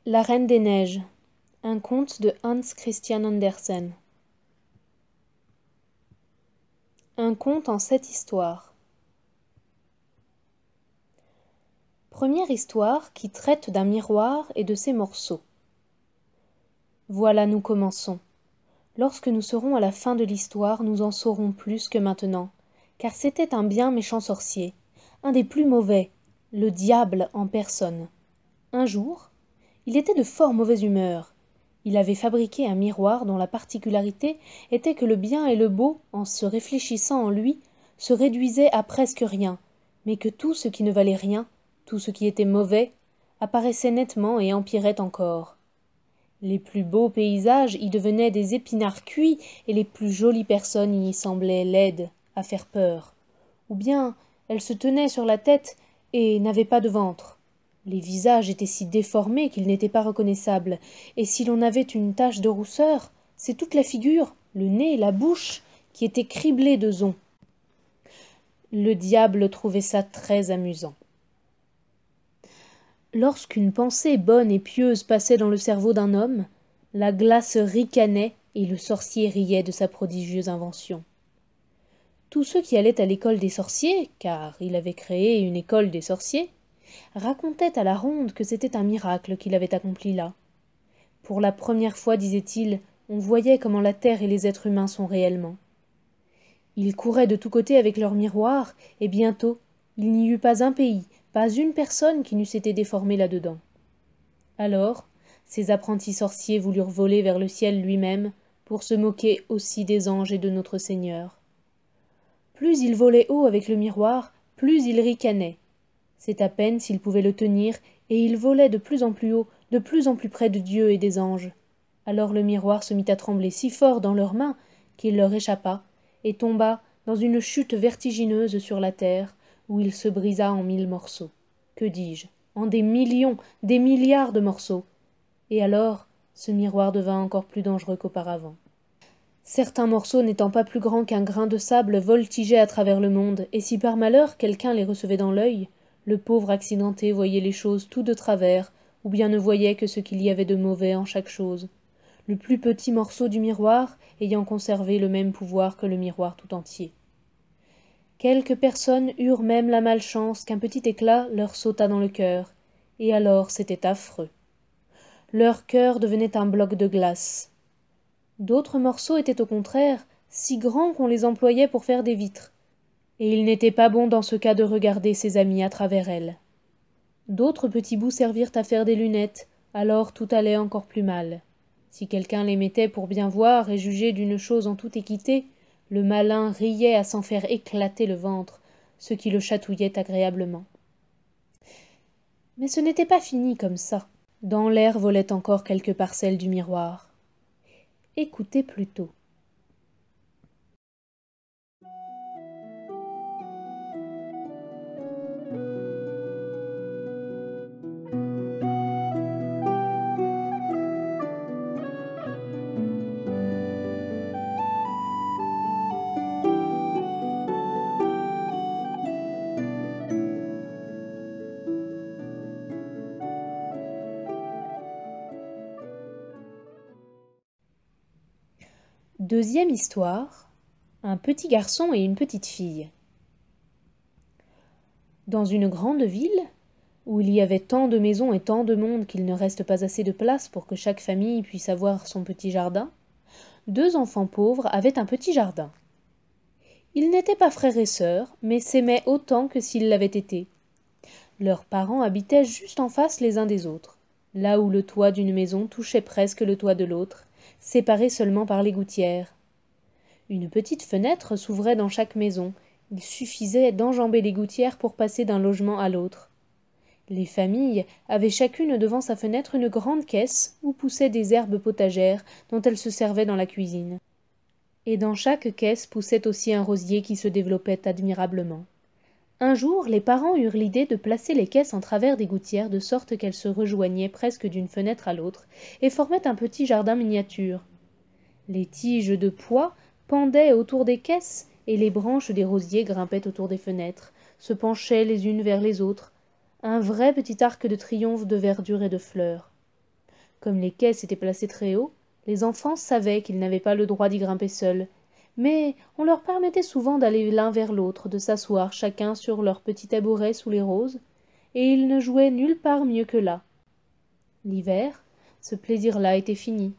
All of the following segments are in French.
La Reine des Neiges, un conte de Hans Christian Andersen. Un conte en 7 histoires. Première histoire qui traite d'un miroir et de ses morceaux. Voilà, nous commençons. Lorsque nous serons à la fin de l'histoire, nous en saurons plus que maintenant, car c'était un bien méchant sorcier, un des plus mauvais, le diable en personne. Un jour, il était de fort mauvaise humeur. Il avait fabriqué un miroir dont la particularité était que le bien et le beau, en se réfléchissant en lui, se réduisaient à presque rien, mais que tout ce qui ne valait rien, tout ce qui était mauvais, apparaissait nettement et empirait encore. Les plus beaux paysages y devenaient des épinards cuits, et les plus jolies personnes y semblaient laides, à faire peur. Ou bien elles se tenaient sur la tête et n'avaient pas de ventre. Les visages étaient si déformés qu'ils n'étaient pas reconnaissables, et si l'on avait une tache de rousseur, c'est toute la figure, le nez, la bouche, qui étaient criblés de zon. Le diable trouvait ça très amusant. Lorsqu'une pensée bonne et pieuse passait dans le cerveau d'un homme, la glace ricanait et le sorcier riait de sa prodigieuse invention. Tous ceux qui allaient à l'école des sorciers, car il avait créé une école des sorciers, racontaient à la ronde que c'était un miracle qu'il avait accompli là. Pour la première fois, disait-il, on voyait comment la terre et les êtres humains sont réellement. Ils couraient de tous côtés avec leurs miroirs, et bientôt il n'y eut pas un pays, pas une personne qui n'eût été déformée là-dedans. Alors, ces apprentis sorciers voulurent voler vers le ciel lui-même, pour se moquer aussi des anges et de notre Seigneur. Plus ils volaient haut avec le miroir, plus ils ricanaient. C'est à peine s'ils pouvaient le tenir, et ils volaient de plus en plus haut, de plus en plus près de Dieu et des anges. Alors le miroir se mit à trembler si fort dans leurs mains qu'il leur échappa, et tomba dans une chute vertigineuse sur la terre, où il se brisa en 1000 morceaux. Que dis-je, en des millions, des milliards de morceaux. Et alors, ce miroir devint encore plus dangereux qu'auparavant. Certains morceaux n'étant pas plus grands qu'un grain de sable voltigeaient à travers le monde, et si par malheur quelqu'un les recevait dans l'œil, le pauvre accidenté voyait les choses tout de travers, ou bien ne voyait que ce qu'il y avait de mauvais en chaque chose, le plus petit morceau du miroir ayant conservé le même pouvoir que le miroir tout entier. Quelques personnes eurent même la malchance qu'un petit éclat leur sautât dans le cœur, et alors c'était affreux. Leur cœur devenait un bloc de glace. D'autres morceaux étaient au contraire si grands qu'on les employait pour faire des vitres, et il n'était pas bon dans ce cas de regarder ses amis à travers elles. D'autres petits bouts servirent à faire des lunettes, alors tout allait encore plus mal. Si quelqu'un les mettait pour bien voir et juger d'une chose en toute équité, le malin riait à s'en faire éclater le ventre, ce qui le chatouillait agréablement. Mais ce n'était pas fini comme ça. Dans l'air volaient encore quelques parcelles du miroir. Écoutez plutôt. Deuxième histoire, un petit garçon et une petite fille. Dans une grande ville, où il y avait tant de maisons et tant de monde qu'il ne reste pas assez de place pour que chaque famille puisse avoir son petit jardin, 2 enfants pauvres avaient un petit jardin. Ils n'étaient pas frères et sœurs, mais s'aimaient autant que s'ils l'avaient été. Leurs parents habitaient juste en face les uns des autres, là où le toit d'une maison touchait presque le toit de l'autre, séparés seulement par les gouttières. Une petite fenêtre s'ouvrait dans chaque maison. Il suffisait d'enjamber les gouttières pour passer d'un logement à l'autre. Les familles avaient chacune devant sa fenêtre une grande caisse où poussaient des herbes potagères dont elles se servaient dans la cuisine. Et dans chaque caisse poussait aussi un rosier qui se développait admirablement. Un jour, les parents eurent l'idée de placer les caisses en travers des gouttières de sorte qu'elles se rejoignaient presque d'une fenêtre à l'autre et formaient un petit jardin miniature. Les tiges de pois pendaient autour des caisses et les branches des rosiers grimpaient autour des fenêtres, se penchaient les unes vers les autres, un vrai petit arc de triomphe de verdure et de fleurs. Comme les caisses étaient placées très haut, les enfants savaient qu'ils n'avaient pas le droit d'y grimper seuls, mais on leur permettait souvent d'aller l'un vers l'autre, de s'asseoir chacun sur leur petit tabouret sous les roses, et ils ne jouaient nulle part mieux que là. L'hiver, ce plaisir-là était fini.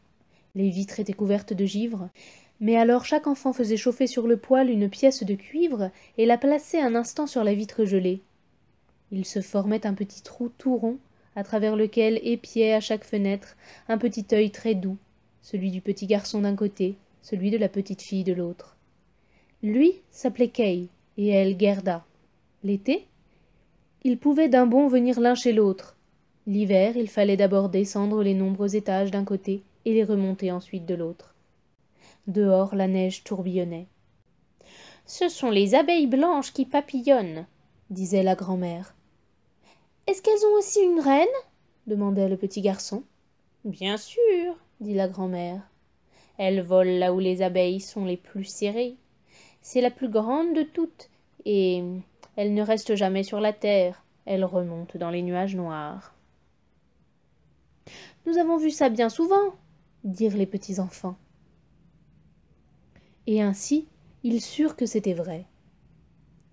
Les vitres étaient couvertes de givre, mais alors chaque enfant faisait chauffer sur le poêle une pièce de cuivre et la plaçait un instant sur la vitre gelée. Il se formait un petit trou tout rond, à travers lequel épiait à chaque fenêtre un petit œil très doux, celui du petit garçon d'un côté, celui de la petite fille de l'autre. Lui s'appelait Kay, et elle Gerda. L'été, ils pouvaient d'un bond venir l'un chez l'autre. L'hiver, il fallait d'abord descendre les nombreux étages d'un côté et les remonter ensuite de l'autre. Dehors, la neige tourbillonnait. « Ce sont les abeilles blanches qui papillonnent, » disait la grand-mère. « Est-ce qu'elles ont aussi une reine ?» demandait le petit garçon. « Bien sûr, » dit la grand-mère. « Elles volent là où les abeilles sont les plus serrées. C'est la plus grande de toutes, et elle ne reste jamais sur la terre, elle remonte dans les nuages noirs. »« Nous avons vu ça bien souvent, » dirent les petits enfants. Et ainsi, ils surent que c'était vrai.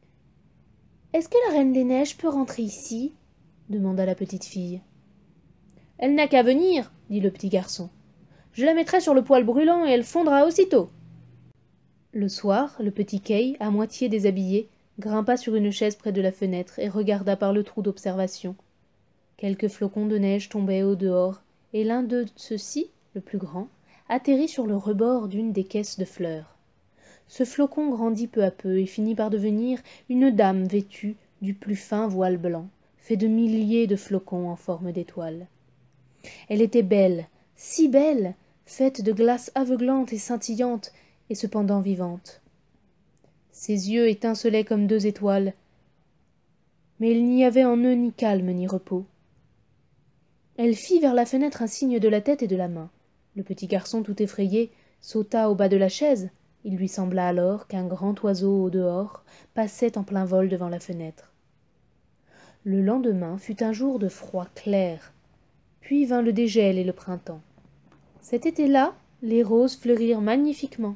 « Est-ce que la Reine des Neiges peut rentrer ici ?» demanda la petite fille. « Elle n'a qu'à venir, » dit le petit garçon. « Je la mettrai sur le poêle brûlant et elle fondra aussitôt. » Le soir, le petit Kay, à moitié déshabillé, grimpa sur une chaise près de la fenêtre et regarda par le trou d'observation. Quelques flocons de neige tombaient au dehors, et l'un de ceux-ci, le plus grand, atterrit sur le rebord d'une des caisses de fleurs. Ce flocon grandit peu à peu et finit par devenir une dame vêtue du plus fin voile blanc, fait de milliers de flocons en forme d'étoiles. Elle était belle, si belle, faite de glace aveuglante et scintillante, et cependant vivante. Ses yeux étincelaient comme deux étoiles, mais il n'y avait en eux ni calme ni repos. Elle fit vers la fenêtre un signe de la tête et de la main. Le petit garçon, tout effrayé, sauta au bas de la chaise. Il lui sembla alors qu'un grand oiseau au dehors passait en plein vol devant la fenêtre. Le lendemain fut un jour de froid clair, puis vint le dégel et le printemps. Cet été-là, les roses fleurirent magnifiquement.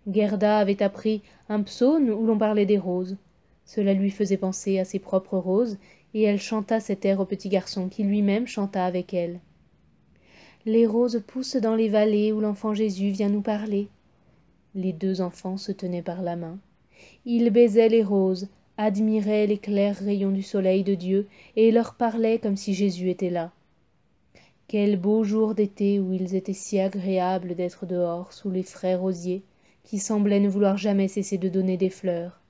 Gerda avait appris un psaume où l'on parlait des roses. Cela lui faisait penser à ses propres roses, et elle chanta cet air au petit garçon qui lui-même chanta avec elle. Les roses poussent dans les vallées où l'enfant Jésus vient nous parler. Les deux enfants se tenaient par la main. Ils baisaient les roses, admiraient les clairs rayons du soleil de Dieu, et leur parlaient comme si Jésus était là. Quel beau jour d'été où ils étaient si agréables d'être dehors sous les frais rosiers, qui semblaient ne vouloir jamais cesser de donner des fleurs.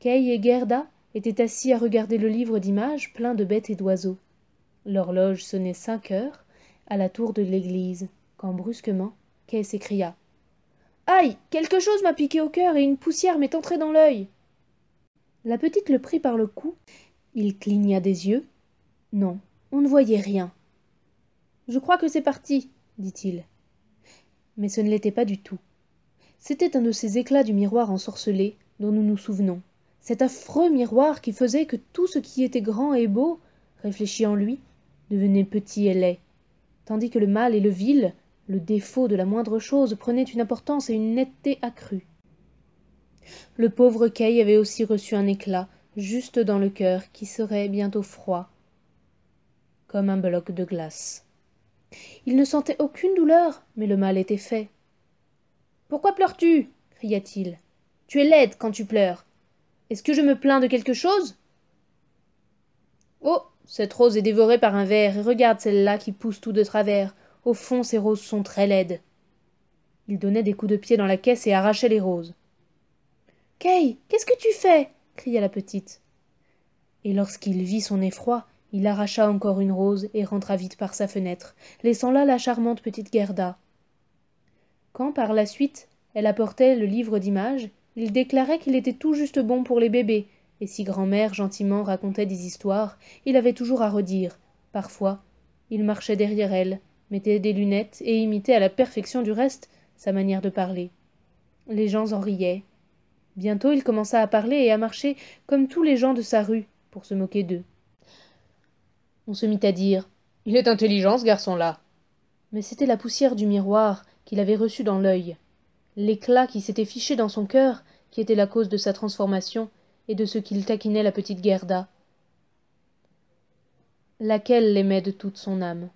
Kay et Gerda étaient assis à regarder le livre d'images plein de bêtes et d'oiseaux. L'horloge sonnait 5 heures à la tour de l'église, quand brusquement, Kay s'écria. « Aïe, quelque chose m'a piqué au cœur et une poussière m'est entrée dans l'œil. » La petite le prit par le cou. Il cligna des yeux. Non, on ne voyait rien. « Je crois que c'est parti, » dit-il. Mais ce ne l'était pas du tout. C'était un de ces éclats du miroir ensorcelé dont nous nous souvenons. Cet affreux miroir qui faisait que tout ce qui était grand et beau, réfléchi en lui, devenait petit et laid, tandis que le mal et le vil, le défaut de la moindre chose, prenaient une importance et une netteté accrues. Le pauvre Kay avait aussi reçu un éclat, juste dans le cœur, qui serait bientôt froid, comme un bloc de glace. Il ne sentait aucune douleur, mais le mal était fait. « Pourquoi pleures-tu » cria-t-il. « Tu es laide quand tu pleures. Est-ce que je me plains de quelque chose ?»« Oh, cette rose est dévorée par un ver, et regarde celle-là qui pousse tout de travers. Au fond, ces roses sont très laides. » Il donnait des coups de pied dans la caisse et arrachait les roses. « Kay, qu'est-ce que tu fais » cria la petite. Et lorsqu'il vit son effroi, il arracha encore une rose et rentra vite par sa fenêtre, laissant là la charmante petite Gerda. Quand, par la suite, elle apportait le livre d'images, il déclarait qu'il était tout juste bon pour les bébés, et si grand-mère gentiment racontait des histoires, il avait toujours à redire. Parfois, il marchait derrière elle, mettait des lunettes et imitait à la perfection du reste sa manière de parler. Les gens en riaient. Bientôt il commença à parler et à marcher comme tous les gens de sa rue, pour se moquer d'eux. On se mit à dire « Il est intelligent, ce garçon-là !» Mais c'était la poussière du miroir qu'il avait reçue dans l'œil, l'éclat qui s'était fiché dans son cœur, qui était la cause de sa transformation et de ce qu'il taquinait la petite Gerda, laquelle l'aimait de toute son âme.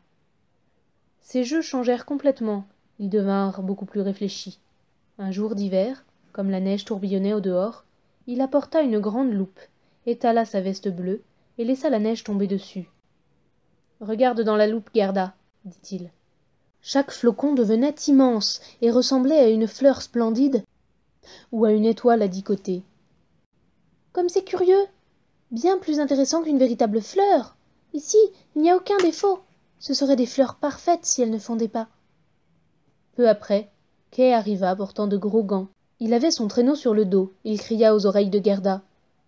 Ses jeux changèrent complètement, ils devinrent beaucoup plus réfléchis. Un jour d'hiver, comme la neige tourbillonnait au dehors, il apporta une grande loupe, étala sa veste bleue et laissa la neige tomber dessus. « Regarde dans la loupe, Gerda, dit-il. Chaque flocon devenait immense et ressemblait à une fleur splendide ou à une étoile à 10 côtés. « Comme c'est curieux! Bien plus intéressant qu'une véritable fleur. Ici, il n'y a aucun défaut. Ce seraient des fleurs parfaites si elles ne fondaient pas. » Peu après, Kay arriva portant de gros gants. Il avait son traîneau sur le dos. Il cria aux oreilles de Gerda.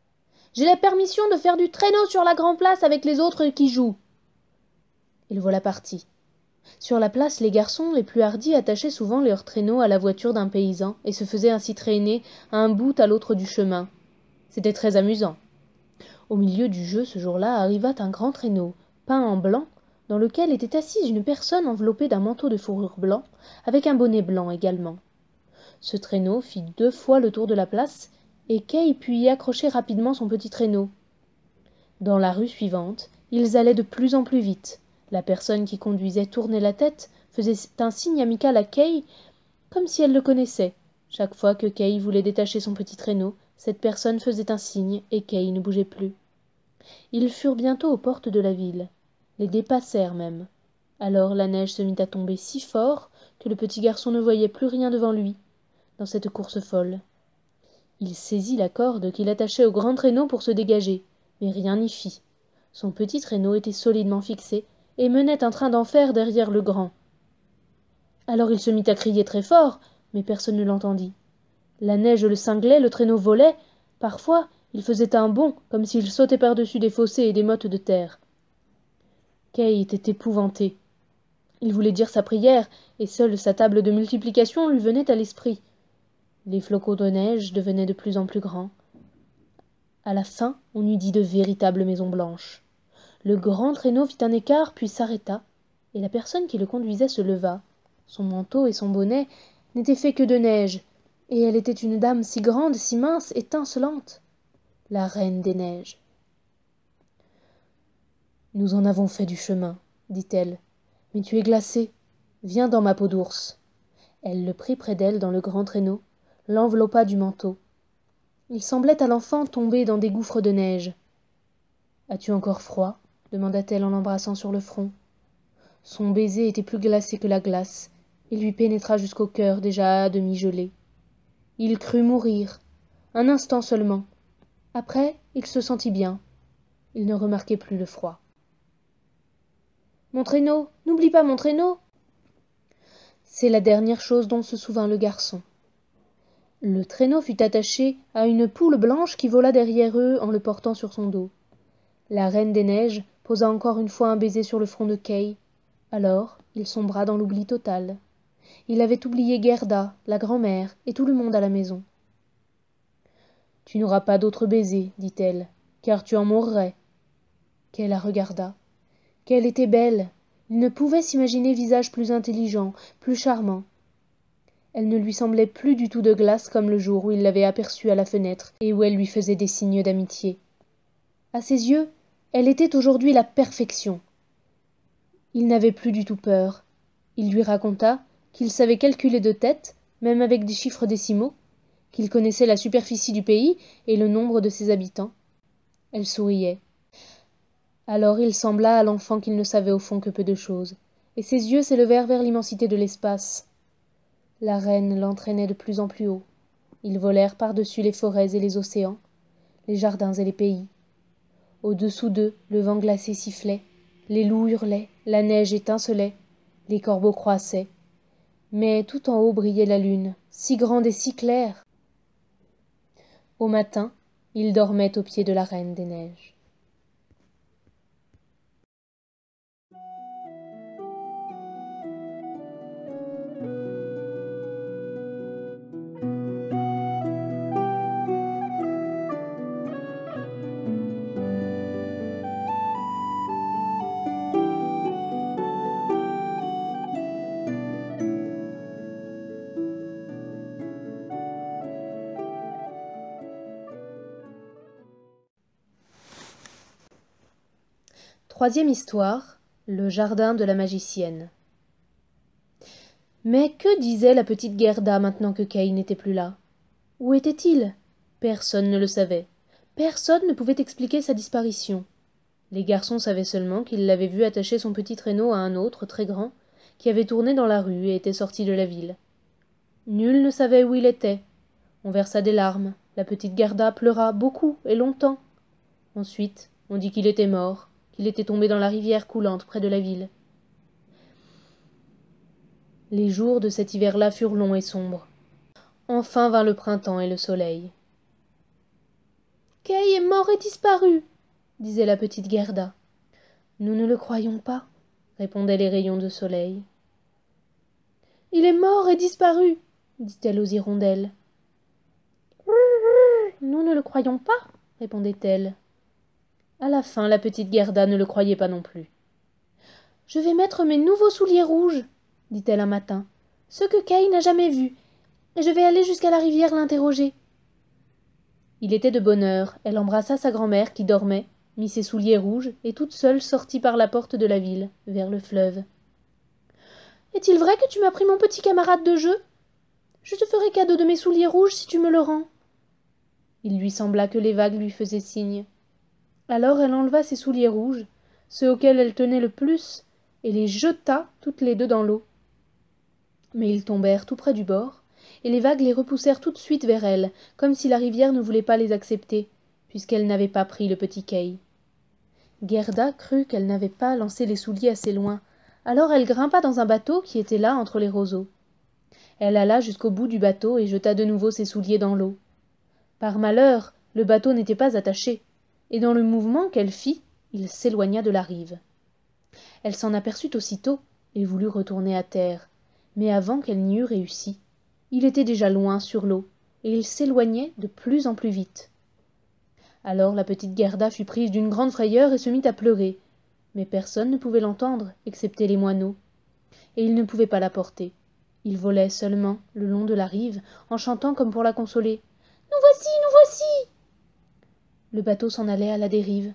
« J'ai la permission de faire du traîneau sur la grande place avec les autres qui jouent. » Et le voilà parti. Sur la place, les garçons les plus hardis attachaient souvent leur traîneau à la voiture d'un paysan et se faisaient ainsi traîner un bout à l'autre du chemin. C'était très amusant. Au milieu du jeu, ce jour-là, arriva un grand traîneau, peint en blanc, dans lequel était assise une personne enveloppée d'un manteau de fourrure blanc, avec un bonnet blanc également. Ce traîneau fit 2 fois le tour de la place, et Kay put y accrocher rapidement son petit traîneau. Dans la rue suivante, ils allaient de plus en plus vite. La personne qui conduisait tournait la tête, faisait un signe amical à Kay, comme si elle le connaissait. Chaque fois que Kay voulait détacher son petit traîneau, cette personne faisait un signe, et Kay ne bougeait plus. Ils furent bientôt aux portes de la ville, les dépassèrent même. Alors la neige se mit à tomber si fort que le petit garçon ne voyait plus rien devant lui, dans cette course folle. Il saisit la corde qu'il attachait au grand traîneau pour se dégager, mais rien n'y fit. Son petit traîneau était solidement fixé, et menait un train d'enfer derrière le grand. Alors il se mit à crier très fort, mais personne ne l'entendit. La neige le cinglait, le traîneau volait. Parfois, il faisait un bond, comme s'il sautait par-dessus des fossés et des mottes de terre. Kay était épouvanté. Il voulait dire sa prière, et seule sa table de multiplication lui venait à l'esprit. Les flocons de neige devenaient de plus en plus grands. À la fin, on eût dit de véritables maisons blanches. Le grand traîneau fit un écart, puis s'arrêta, et la personne qui le conduisait se leva. Son manteau et son bonnet n'étaient faits que de neige, et elle était une dame si grande, si mince, étincelante. La reine des neiges. « Nous en avons fait du chemin, dit-elle, mais tu es glacé. Viens dans ma peau d'ours. » Elle le prit près d'elle dans le grand traîneau, l'enveloppa du manteau. Il semblait à l'enfant tomber dans des gouffres de neige. « As-tu encore froid ?» demanda-t-elle en l'embrassant sur le front. Son baiser était plus glacé que la glace, et lui pénétra jusqu'au cœur déjà à demi gelé. Il crut mourir, un instant seulement. Après, il se sentit bien. Il ne remarquait plus le froid. « Mon traîneau, n'oublie pas mon traîneau !» C'est la dernière chose dont se souvint le garçon. Le traîneau fut attaché à une poule blanche qui vola derrière eux en le portant sur son dos. La reine des neiges posa encore une fois un baiser sur le front de Kay. Alors, il sombra dans l'oubli total. Il avait oublié Gerda, la grand-mère, et tout le monde à la maison. « Tu n'auras pas d'autre baiser, dit-elle, car tu en mourrais. » Kay la regarda. Qu'elle était belle. Il ne pouvait s'imaginer visage plus intelligent, plus charmant. Elle ne lui semblait plus du tout de glace comme le jour où il l'avait aperçue à la fenêtre et où elle lui faisait des signes d'amitié. À ses yeux, elle était aujourd'hui la perfection. Il n'avait plus du tout peur. Il lui raconta qu'il savait calculer de tête, même avec des chiffres décimaux, qu'il connaissait la superficie du pays et le nombre de ses habitants. Elle souriait. Alors il sembla à l'enfant qu'il ne savait au fond que peu de choses, et ses yeux s'élevèrent vers l'immensité de l'espace. La reine l'entraînait de plus en plus haut. Ils volèrent par-dessus les forêts et les océans, les jardins et les pays. Au-dessous d'eux, le vent glacé sifflait, les loups hurlaient, la neige étincelait, les corbeaux croissaient. Mais tout en haut brillait la lune, si grande et si claire. Au matin, ils dormaient au pied de la reine des neiges. Troisième histoire, le jardin de la magicienne. Mais que disait la petite Gerda maintenant que Kay n'était plus là? Où était-il? Personne ne le savait. Personne ne pouvait expliquer sa disparition. Les garçons savaient seulement qu'ils l'avaient vu attacher son petit traîneau à un autre, très grand, qui avait tourné dans la rue et était sorti de la ville. Nul ne savait où il était. On versa des larmes. La petite Gerda pleura beaucoup et longtemps. Ensuite, on dit qu'il était mort, qu'il était tombé dans la rivière coulante près de la ville. Les jours de cet hiver-là furent longs et sombres. Enfin vint le printemps et le soleil. « Kay est mort et disparu !» disait la petite Gerda. « Nous ne le croyons pas, » répondaient les rayons de soleil. « Il est mort et disparu !» dit-elle aux hirondelles. « Nous ne le croyons pas, » répondait-elle. À la fin, la petite Gerda ne le croyait pas non plus. « Je vais mettre mes nouveaux souliers rouges, » dit-elle un matin, « ceux que Kay n'a jamais vus, et je vais aller jusqu'à la rivière l'interroger. » Il était de bonne heure, elle embrassa sa grand-mère qui dormait, mit ses souliers rouges, et toute seule sortit par la porte de la ville, vers le fleuve. « Est-il vrai que tu m'as pris mon petit camarade de jeu? Je te ferai cadeau de mes souliers rouges si tu me le rends. » Il lui sembla que les vagues lui faisaient signe. Alors elle enleva ses souliers rouges, ceux auxquels elle tenait le plus, et les jeta toutes les deux dans l'eau. Mais ils tombèrent tout près du bord, et les vagues les repoussèrent tout de suite vers elle, comme si la rivière ne voulait pas les accepter, puisqu'elle n'avait pas pris le petit Kay. Gerda crut qu'elle n'avait pas lancé les souliers assez loin, alors elle grimpa dans un bateau qui était là entre les roseaux. Elle alla jusqu'au bout du bateau et jeta de nouveau ses souliers dans l'eau. Par malheur, le bateau n'était pas attaché, et dans le mouvement qu'elle fit, il s'éloigna de la rive. Elle s'en aperçut aussitôt, et voulut retourner à terre, mais avant qu'elle n'y eût réussi, il était déjà loin sur l'eau, et il s'éloignait de plus en plus vite. Alors la petite Gerda fut prise d'une grande frayeur et se mit à pleurer, mais personne ne pouvait l'entendre, excepté les moineaux, et ils ne pouvaient pas la porter. Ils volaient seulement le long de la rive, en chantant comme pour la consoler. « Nous voici, nous voici !» Le bateau s'en allait à la dérive.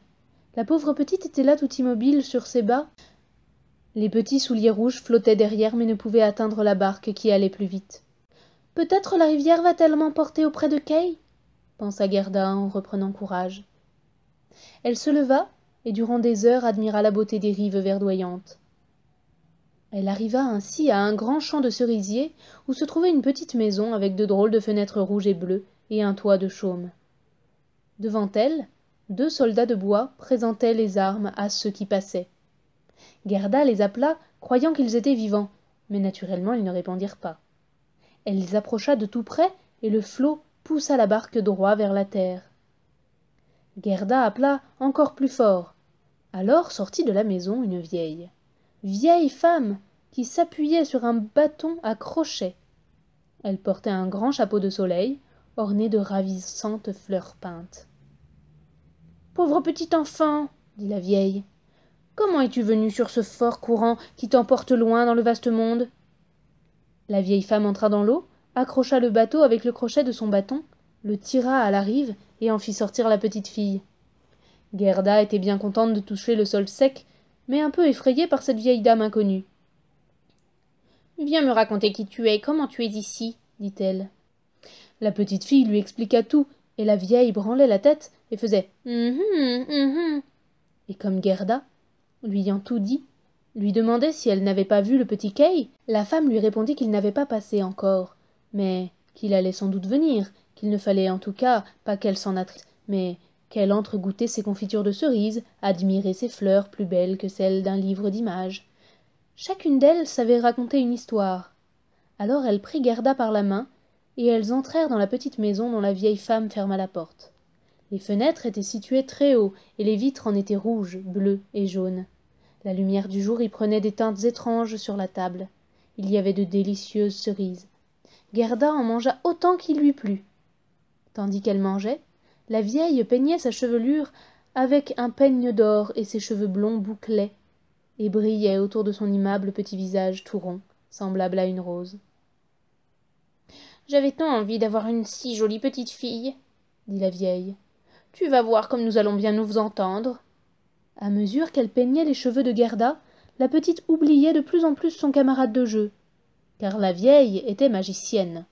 La pauvre petite était là tout immobile sur ses bas. Les petits souliers rouges flottaient derrière mais ne pouvaient atteindre la barque qui allait plus vite. « Peut-être la rivière va-t-elle m'emporter auprès de Kay ?» pensa Gerda en reprenant courage. Elle se leva et durant des heures admira la beauté des rives verdoyantes. Elle arriva ainsi à un grand champ de cerisiers où se trouvait une petite maison avec de drôles de fenêtres rouges et bleues et un toit de chaume. Devant elle, 2 soldats de bois présentaient les armes à ceux qui passaient. Gerda les appela, croyant qu'ils étaient vivants, mais naturellement ils ne répondirent pas. Elle les approcha de tout près, et le flot poussa la barque droit vers la terre. Gerda appela encore plus fort. Alors sortit de la maison une vieille femme, qui s'appuyait sur un bâton à crochet. Elle portait un grand chapeau de soleil, orné de ravissantes fleurs peintes. « Pauvre petit enfant, » dit la vieille, « comment es-tu venue sur ce fort courant qui t'emporte loin dans le vaste monde ?» La vieille femme entra dans l'eau, accrocha le bateau avec le crochet de son bâton, le tira à la rive et en fit sortir la petite fille. Gerda était bien contente de toucher le sol sec, mais un peu effrayée par cette vieille dame inconnue. « Viens me raconter qui tu es, comment tu es ici, » dit-elle. La petite fille lui expliqua tout, et la vieille branlait la tête et faisait « Et comme Gerda, lui ayant tout dit, lui demandait si elle n'avait pas vu le petit Kay, la femme lui répondit qu'il n'avait pas passé encore, mais qu'il allait sans doute venir, qu'il ne fallait en tout cas pas qu'elle s'en attriste, mais qu'elle entre goûter ses confitures de cerises, admirer ses fleurs plus belles que celles d'un livre d'images. Chacune d'elles savait raconter une histoire. Alors elle prit Gerda par la main, et elles entrèrent dans la petite maison dont la vieille femme ferma la porte. Les fenêtres étaient situées très haut, et les vitres en étaient rouges, bleues et jaunes. La lumière du jour y prenait des teintes étranges sur la table. Il y avait de délicieuses cerises. Gerda en mangea autant qu'il lui plut. Tandis qu'elle mangeait, la vieille peignait sa chevelure avec un peigne d'or et ses cheveux blonds bouclaient et brillaient autour de son aimable petit visage tout rond, semblable à une rose. « J'avais tant envie d'avoir une si jolie petite fille, » dit la vieille. « Tu vas voir comme nous allons bien nous entendre. » À mesure qu'elle peignait les cheveux de Gerda, la petite oubliait de plus en plus son camarade de jeu, car la vieille était magicienne.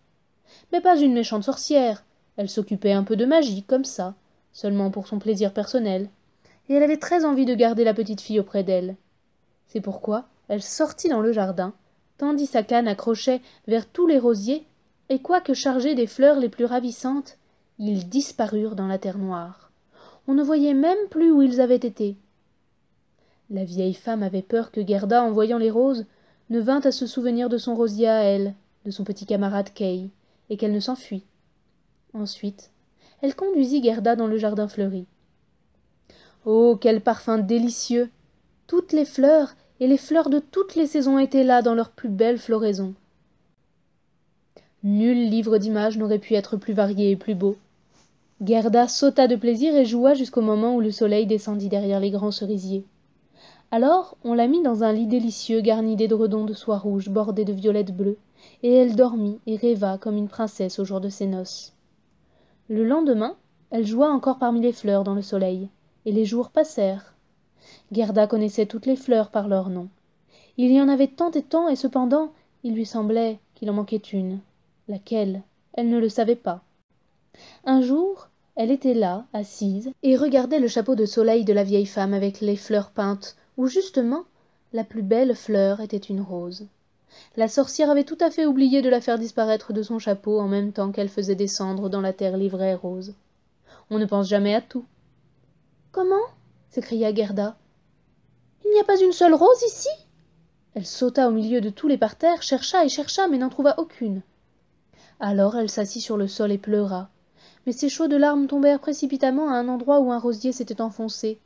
Mais pas une méchante sorcière, elle s'occupait un peu de magie, comme ça, seulement pour son plaisir personnel, et elle avait très envie de garder la petite fille auprès d'elle. C'est pourquoi elle sortit dans le jardin, tendit sa canne à crochet vers tous les rosiers, et quoique chargés des fleurs les plus ravissantes, ils disparurent dans la terre noire. On ne voyait même plus où ils avaient été. La vieille femme avait peur que Gerda, en voyant les roses, ne vînt à se souvenir de son rosier à elle, de son petit camarade Kay, et qu'elle ne s'enfuit. Ensuite, elle conduisit Gerda dans le jardin fleuri. Oh, quel parfum délicieux! Toutes les fleurs et les fleurs de toutes les saisons étaient là dans leur plus belle floraison. Nul livre d'images n'aurait pu être plus varié et plus beau. Gerda sauta de plaisir et joua jusqu'au moment où le soleil descendit derrière les grands cerisiers. Alors on la mit dans un lit délicieux garni d'édredons de soie rouge bordés de violettes bleues, et elle dormit et rêva comme une princesse au jour de ses noces. Le lendemain, elle joua encore parmi les fleurs dans le soleil, et les jours passèrent. Gerda connaissait toutes les fleurs par leur nom. Il y en avait tant et tant, et cependant, il lui semblait qu'il en manquait une. Laquelle? Elle ne le savait pas. Un jour, elle était là, assise, et regardait le chapeau de soleil de la vieille femme avec les fleurs peintes, où justement, la plus belle fleur était une rose. La sorcière avait tout à fait oublié de la faire disparaître de son chapeau en même temps qu'elle faisait descendre dans la terre les vraies roses. On ne pense jamais à tout. « Comment » s'écria Gerda. « Il n'y a pas une seule rose ici ?» Elle sauta au milieu de tous les parterres, chercha et chercha, mais n'en trouva aucune. Alors elle s'assit sur le sol et pleura. Mais ses chaudes larmes tombèrent précipitamment à un endroit où un rosier s'était enfoncé.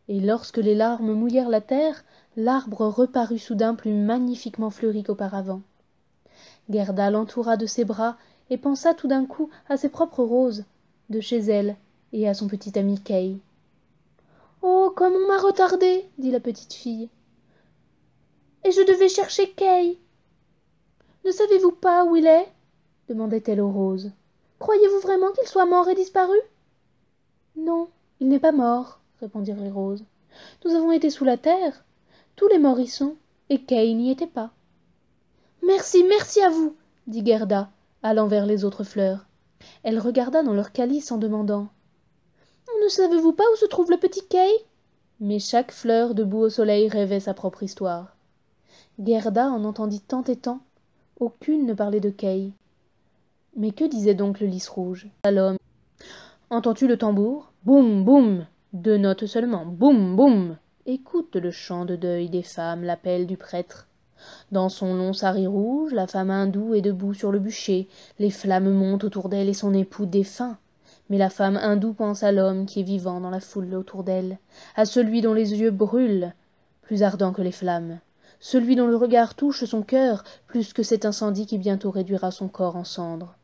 Et lorsque les larmes mouillèrent la terre, l'arbre reparut soudain plus magnifiquement fleuri qu'auparavant. Gerda l'entoura de ses bras et pensa tout d'un coup à ses propres roses, de chez elle, et à son petit ami Kay. « Oh, comme on m'a retardée !» dit la petite fille. « Et je devais chercher Kay. »« Ne savez-vous pas où il est ?» demandait-elle aux roses. « Croyez-vous vraiment qu'il soit mort et disparu ?»« Non, il n'est pas mort, » répondirent les roses. « Nous avons été sous la terre. Tous les morts y sont, et Kay n'y était pas. »« Merci, merci à vous, » dit Gerda, allant vers les autres fleurs. Elle regarda dans leur calice en demandant « Ne savez-vous pas où se trouve le petit Kay ?» Mais chaque fleur debout au soleil rêvait sa propre histoire. Gerda en entendit tant et tant. Aucune ne parlait de Kay. Mais que disait donc le lys rouge à l'homme? Entends-tu le tambour? Boum, boum! 2 notes seulement. Boum, boum! Écoute le chant de deuil des femmes, l'appel du prêtre. Dans son long sari rouge, la femme hindoue est debout sur le bûcher. Les flammes montent autour d'elle et son époux défunt. Mais la femme hindoue pense à l'homme qui est vivant dans la foule autour d'elle, à celui dont les yeux brûlent, plus ardents que les flammes, celui dont le regard touche son cœur plus que cet incendie qui bientôt réduira son corps en cendres.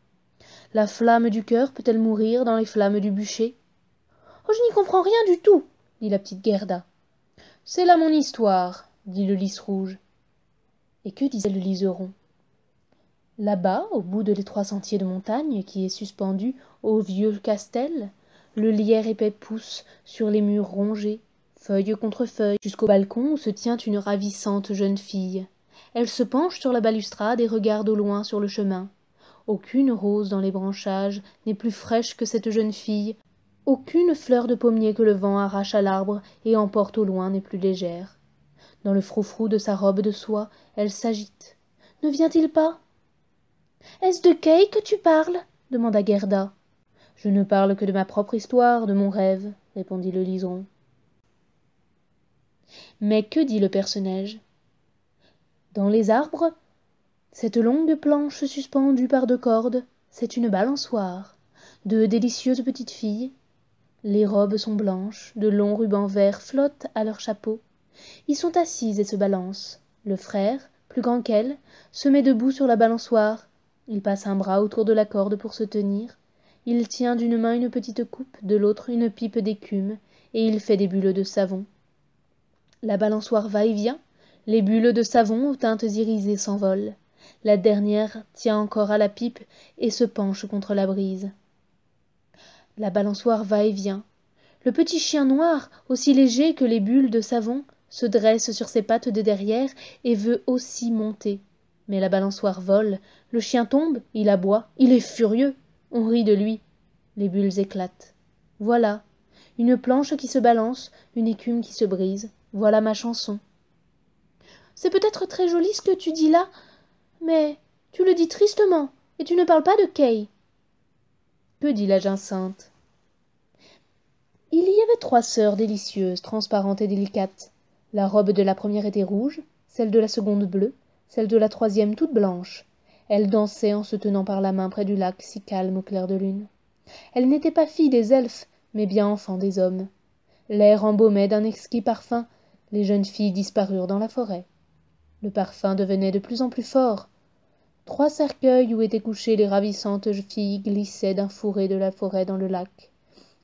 La flamme du cœur peut-elle mourir dans les flammes du bûcher? « Oh, je n'y comprends rien du tout, » dit la petite Gerda. « C'est là mon histoire, » dit le lys rouge. Et que disait le liseron? Là-bas, au bout de l'étroit sentier de montagne qui est suspendu au vieux castel, le lierre épais pousse sur les murs rongés, feuille contre feuille, jusqu'au balcon où se tient une ravissante jeune fille. Elle se penche sur la balustrade et regarde au loin sur le chemin. Aucune rose dans les branchages n'est plus fraîche que cette jeune fille. Aucune fleur de pommier que le vent arrache à l'arbre et emporte au loin n'est plus légère. Dans le froufrou de sa robe de soie, elle s'agite. Ne vient-il pas? « Est-ce de Kay que tu parles ?» demanda Gerda. « Je ne parle que de ma propre histoire, de mon rêve, » répondit le liseron. Mais que dit le Perce-Neige? Dans les arbres, cette longue planche suspendue par 2 cordes, c'est une balançoire. 2 délicieuses petites filles. Les robes sont blanches, de longs rubans verts flottent à leur chapeau. Ils sont assises et se balancent. Le frère, plus grand qu'elles, se met debout sur la balançoire. Il passe un bras autour de la corde pour se tenir. Il tient d'une main une petite coupe, de l'autre une pipe d'écume, et il fait des bulles de savon. La balançoire va et vient. Les bulles de savon aux teintes irisées s'envolent. La dernière tient encore à la pipe et se penche contre la brise. La balançoire va et vient. Le petit chien noir, aussi léger que les bulles de savon, se dresse sur ses pattes de derrière et veut aussi monter. Mais la balançoire vole, le chien tombe, il aboie, il est furieux. On rit de lui. Les bulles éclatent. Voilà, une planche qui se balance, une écume qui se brise. Voilà ma chanson. C'est peut-être très joli ce que tu dis là, mais tu le dis tristement, et tu ne parles pas de Kay. Que dit la jacinthe? Il y avait 3 sœurs délicieuses, transparentes et délicates. La robe de la première était rouge, celle de la seconde bleue, celle de la troisième toute blanche. Elles dansaient en se tenant par la main près du lac, si calme au clair de lune. Elles n'étaient pas filles des elfes, mais bien enfants des hommes. L'air embaumait d'un exquis parfum. Les jeunes filles disparurent dans la forêt. Le parfum devenait de plus en plus fort. 3 cercueils où étaient couchées les ravissantes filles glissaient d'un fourré de la forêt dans le lac.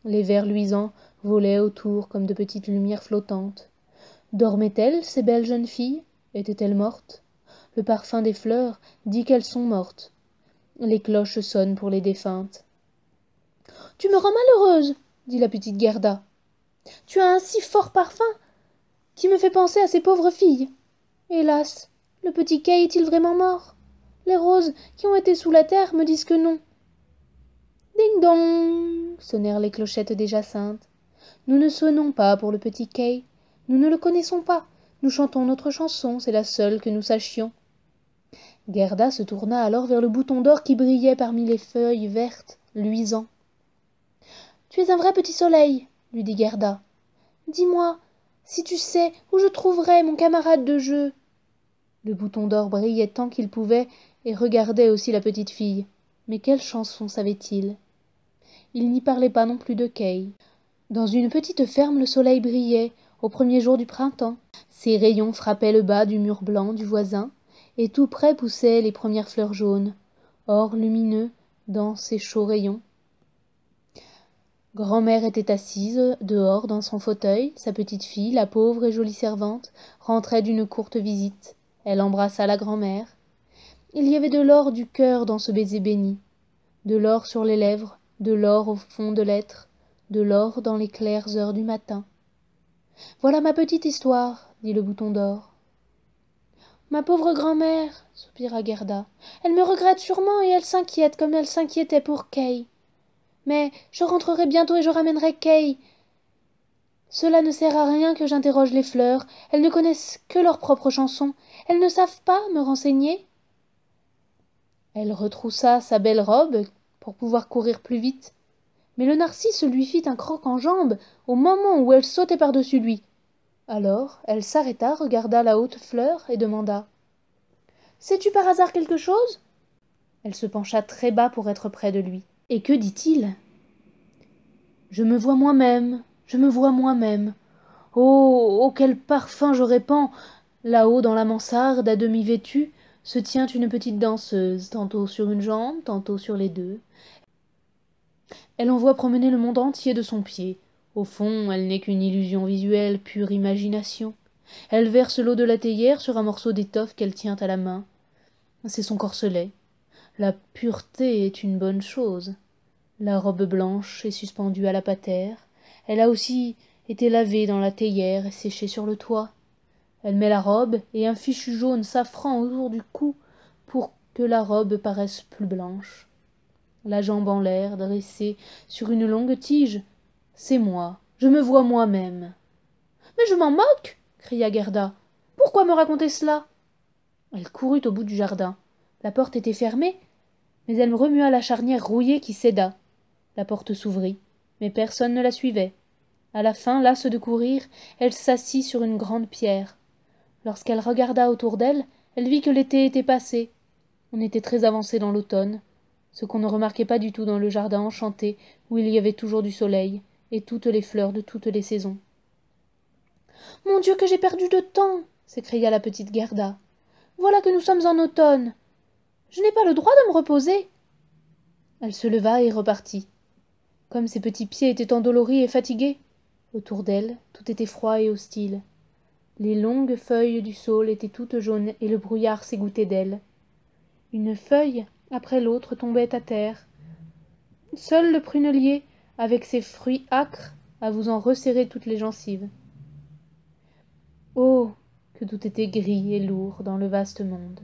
Les vers luisants volaient autour comme de petites lumières flottantes. Dormaient-elles, ces belles jeunes filles? Étaient-elles mortes? Le parfum des fleurs dit qu'elles sont mortes. Les cloches sonnent pour les défuntes. « Tu me rends malheureuse, dit la petite Gerda. Tu as un si fort parfum qui me fait penser à ces pauvres filles. Hélas, le petit Kay est-il vraiment mort? Les roses qui ont été sous la terre me disent que non. » Ding-dong sonnèrent les clochettes des jacinthes. Nous ne sonnons pas pour le petit Kay. Nous ne le connaissons pas. Nous chantons notre chanson, c'est la seule que nous sachions. Gerda se tourna alors vers le bouton d'or qui brillait parmi les feuilles vertes, luisant. « Tu es un vrai petit soleil, lui dit Gerda. Dis-moi, si tu sais où je trouverai mon camarade de jeu. » Le bouton d'or brillait tant qu'il pouvait et regardait aussi la petite fille. Mais quelle chanson savait-il? Il n'y parlait pas non plus de Kay. Dans une petite ferme, le soleil brillait, au premier jour du printemps. Ses rayons frappaient le bas du mur blanc du voisin, et tout près poussaient les premières fleurs jaunes, or lumineux dans ces chauds rayons. Grand-mère était assise dehors dans son fauteuil. Sa petite fille, la pauvre et jolie servante, rentrait d'une courte visite. Elle embrassa la grand-mère. Il y avait de l'or du cœur dans ce baiser béni, de l'or sur les lèvres, de l'or au fond de l'être, de l'or dans les claires heures du matin. « Voilà ma petite histoire, dit le bouton d'or. Ma pauvre grand-mère, soupira Gerda. Elle me regrette sûrement et elle s'inquiète comme elle s'inquiétait pour Kay. Mais je rentrerai bientôt et je ramènerai Kay. Cela ne sert à rien que j'interroge les fleurs. Elles ne connaissent que leurs propres chansons. Elles ne savent pas me renseigner. Elle retroussa sa belle robe pour pouvoir courir plus vite. Mais le narcisse lui fit un croc en jambe au moment où elle sautait par-dessus lui. Alors elle s'arrêta, regarda la haute fleur et demanda « Sais-tu par hasard quelque chose ?» Elle se pencha très bas pour être près de lui. Et que dit-il? « Je me vois moi-même, je me vois moi-même. Oh, oh, quel parfum je répands! Là-haut dans la mansarde, à demi vêtue, se tient une petite danseuse, tantôt sur une jambe, tantôt sur les deux. Elle envoie promener le monde entier de son pied. Au fond, elle n'est qu'une illusion visuelle, pure imagination. Elle verse l'eau de la théière sur un morceau d'étoffe qu'elle tient à la main. C'est son corselet. La pureté est une bonne chose. La robe blanche est suspendue à la patère. Elle a aussi été lavée dans la théière et séchée sur le toit. Elle met la robe et un fichu jaune safran autour du cou pour que la robe paraisse plus blanche. La jambe en l'air, dressée sur une longue tige. C'est moi, je me vois moi-même. « Mais je m'en moque !» cria Gerda. « Pourquoi me raconter cela ?» Elle courut au bout du jardin. La porte était fermée, mais elle remua la charnière rouillée qui céda. La porte s'ouvrit, mais personne ne la suivait. À la fin, lasse de courir, elle s'assit sur une grande pierre. Lorsqu'elle regarda autour d'elle, elle vit que l'été était passé. On était très avancé dans l'automne, ce qu'on ne remarquait pas du tout dans le jardin enchanté où il y avait toujours du soleil et toutes les fleurs de toutes les saisons. « Mon Dieu, que j'ai perdu de temps !» s'écria la petite Gerda. « Voilà que nous sommes en automne. Je n'ai pas le droit de me reposer. » Elle se leva et repartit. Comme ses petits pieds étaient endoloris et fatigués, autour d'elle, tout était froid et hostile. Les longues feuilles du saule étaient toutes jaunes et le brouillard s'égouttait d'elles. Une feuille après l'autre tombait à terre. Seul le prunelier, avec ses fruits âcres, à vous en resserrer toutes les gencives. Oh, que tout était gris et lourd dans le vaste monde.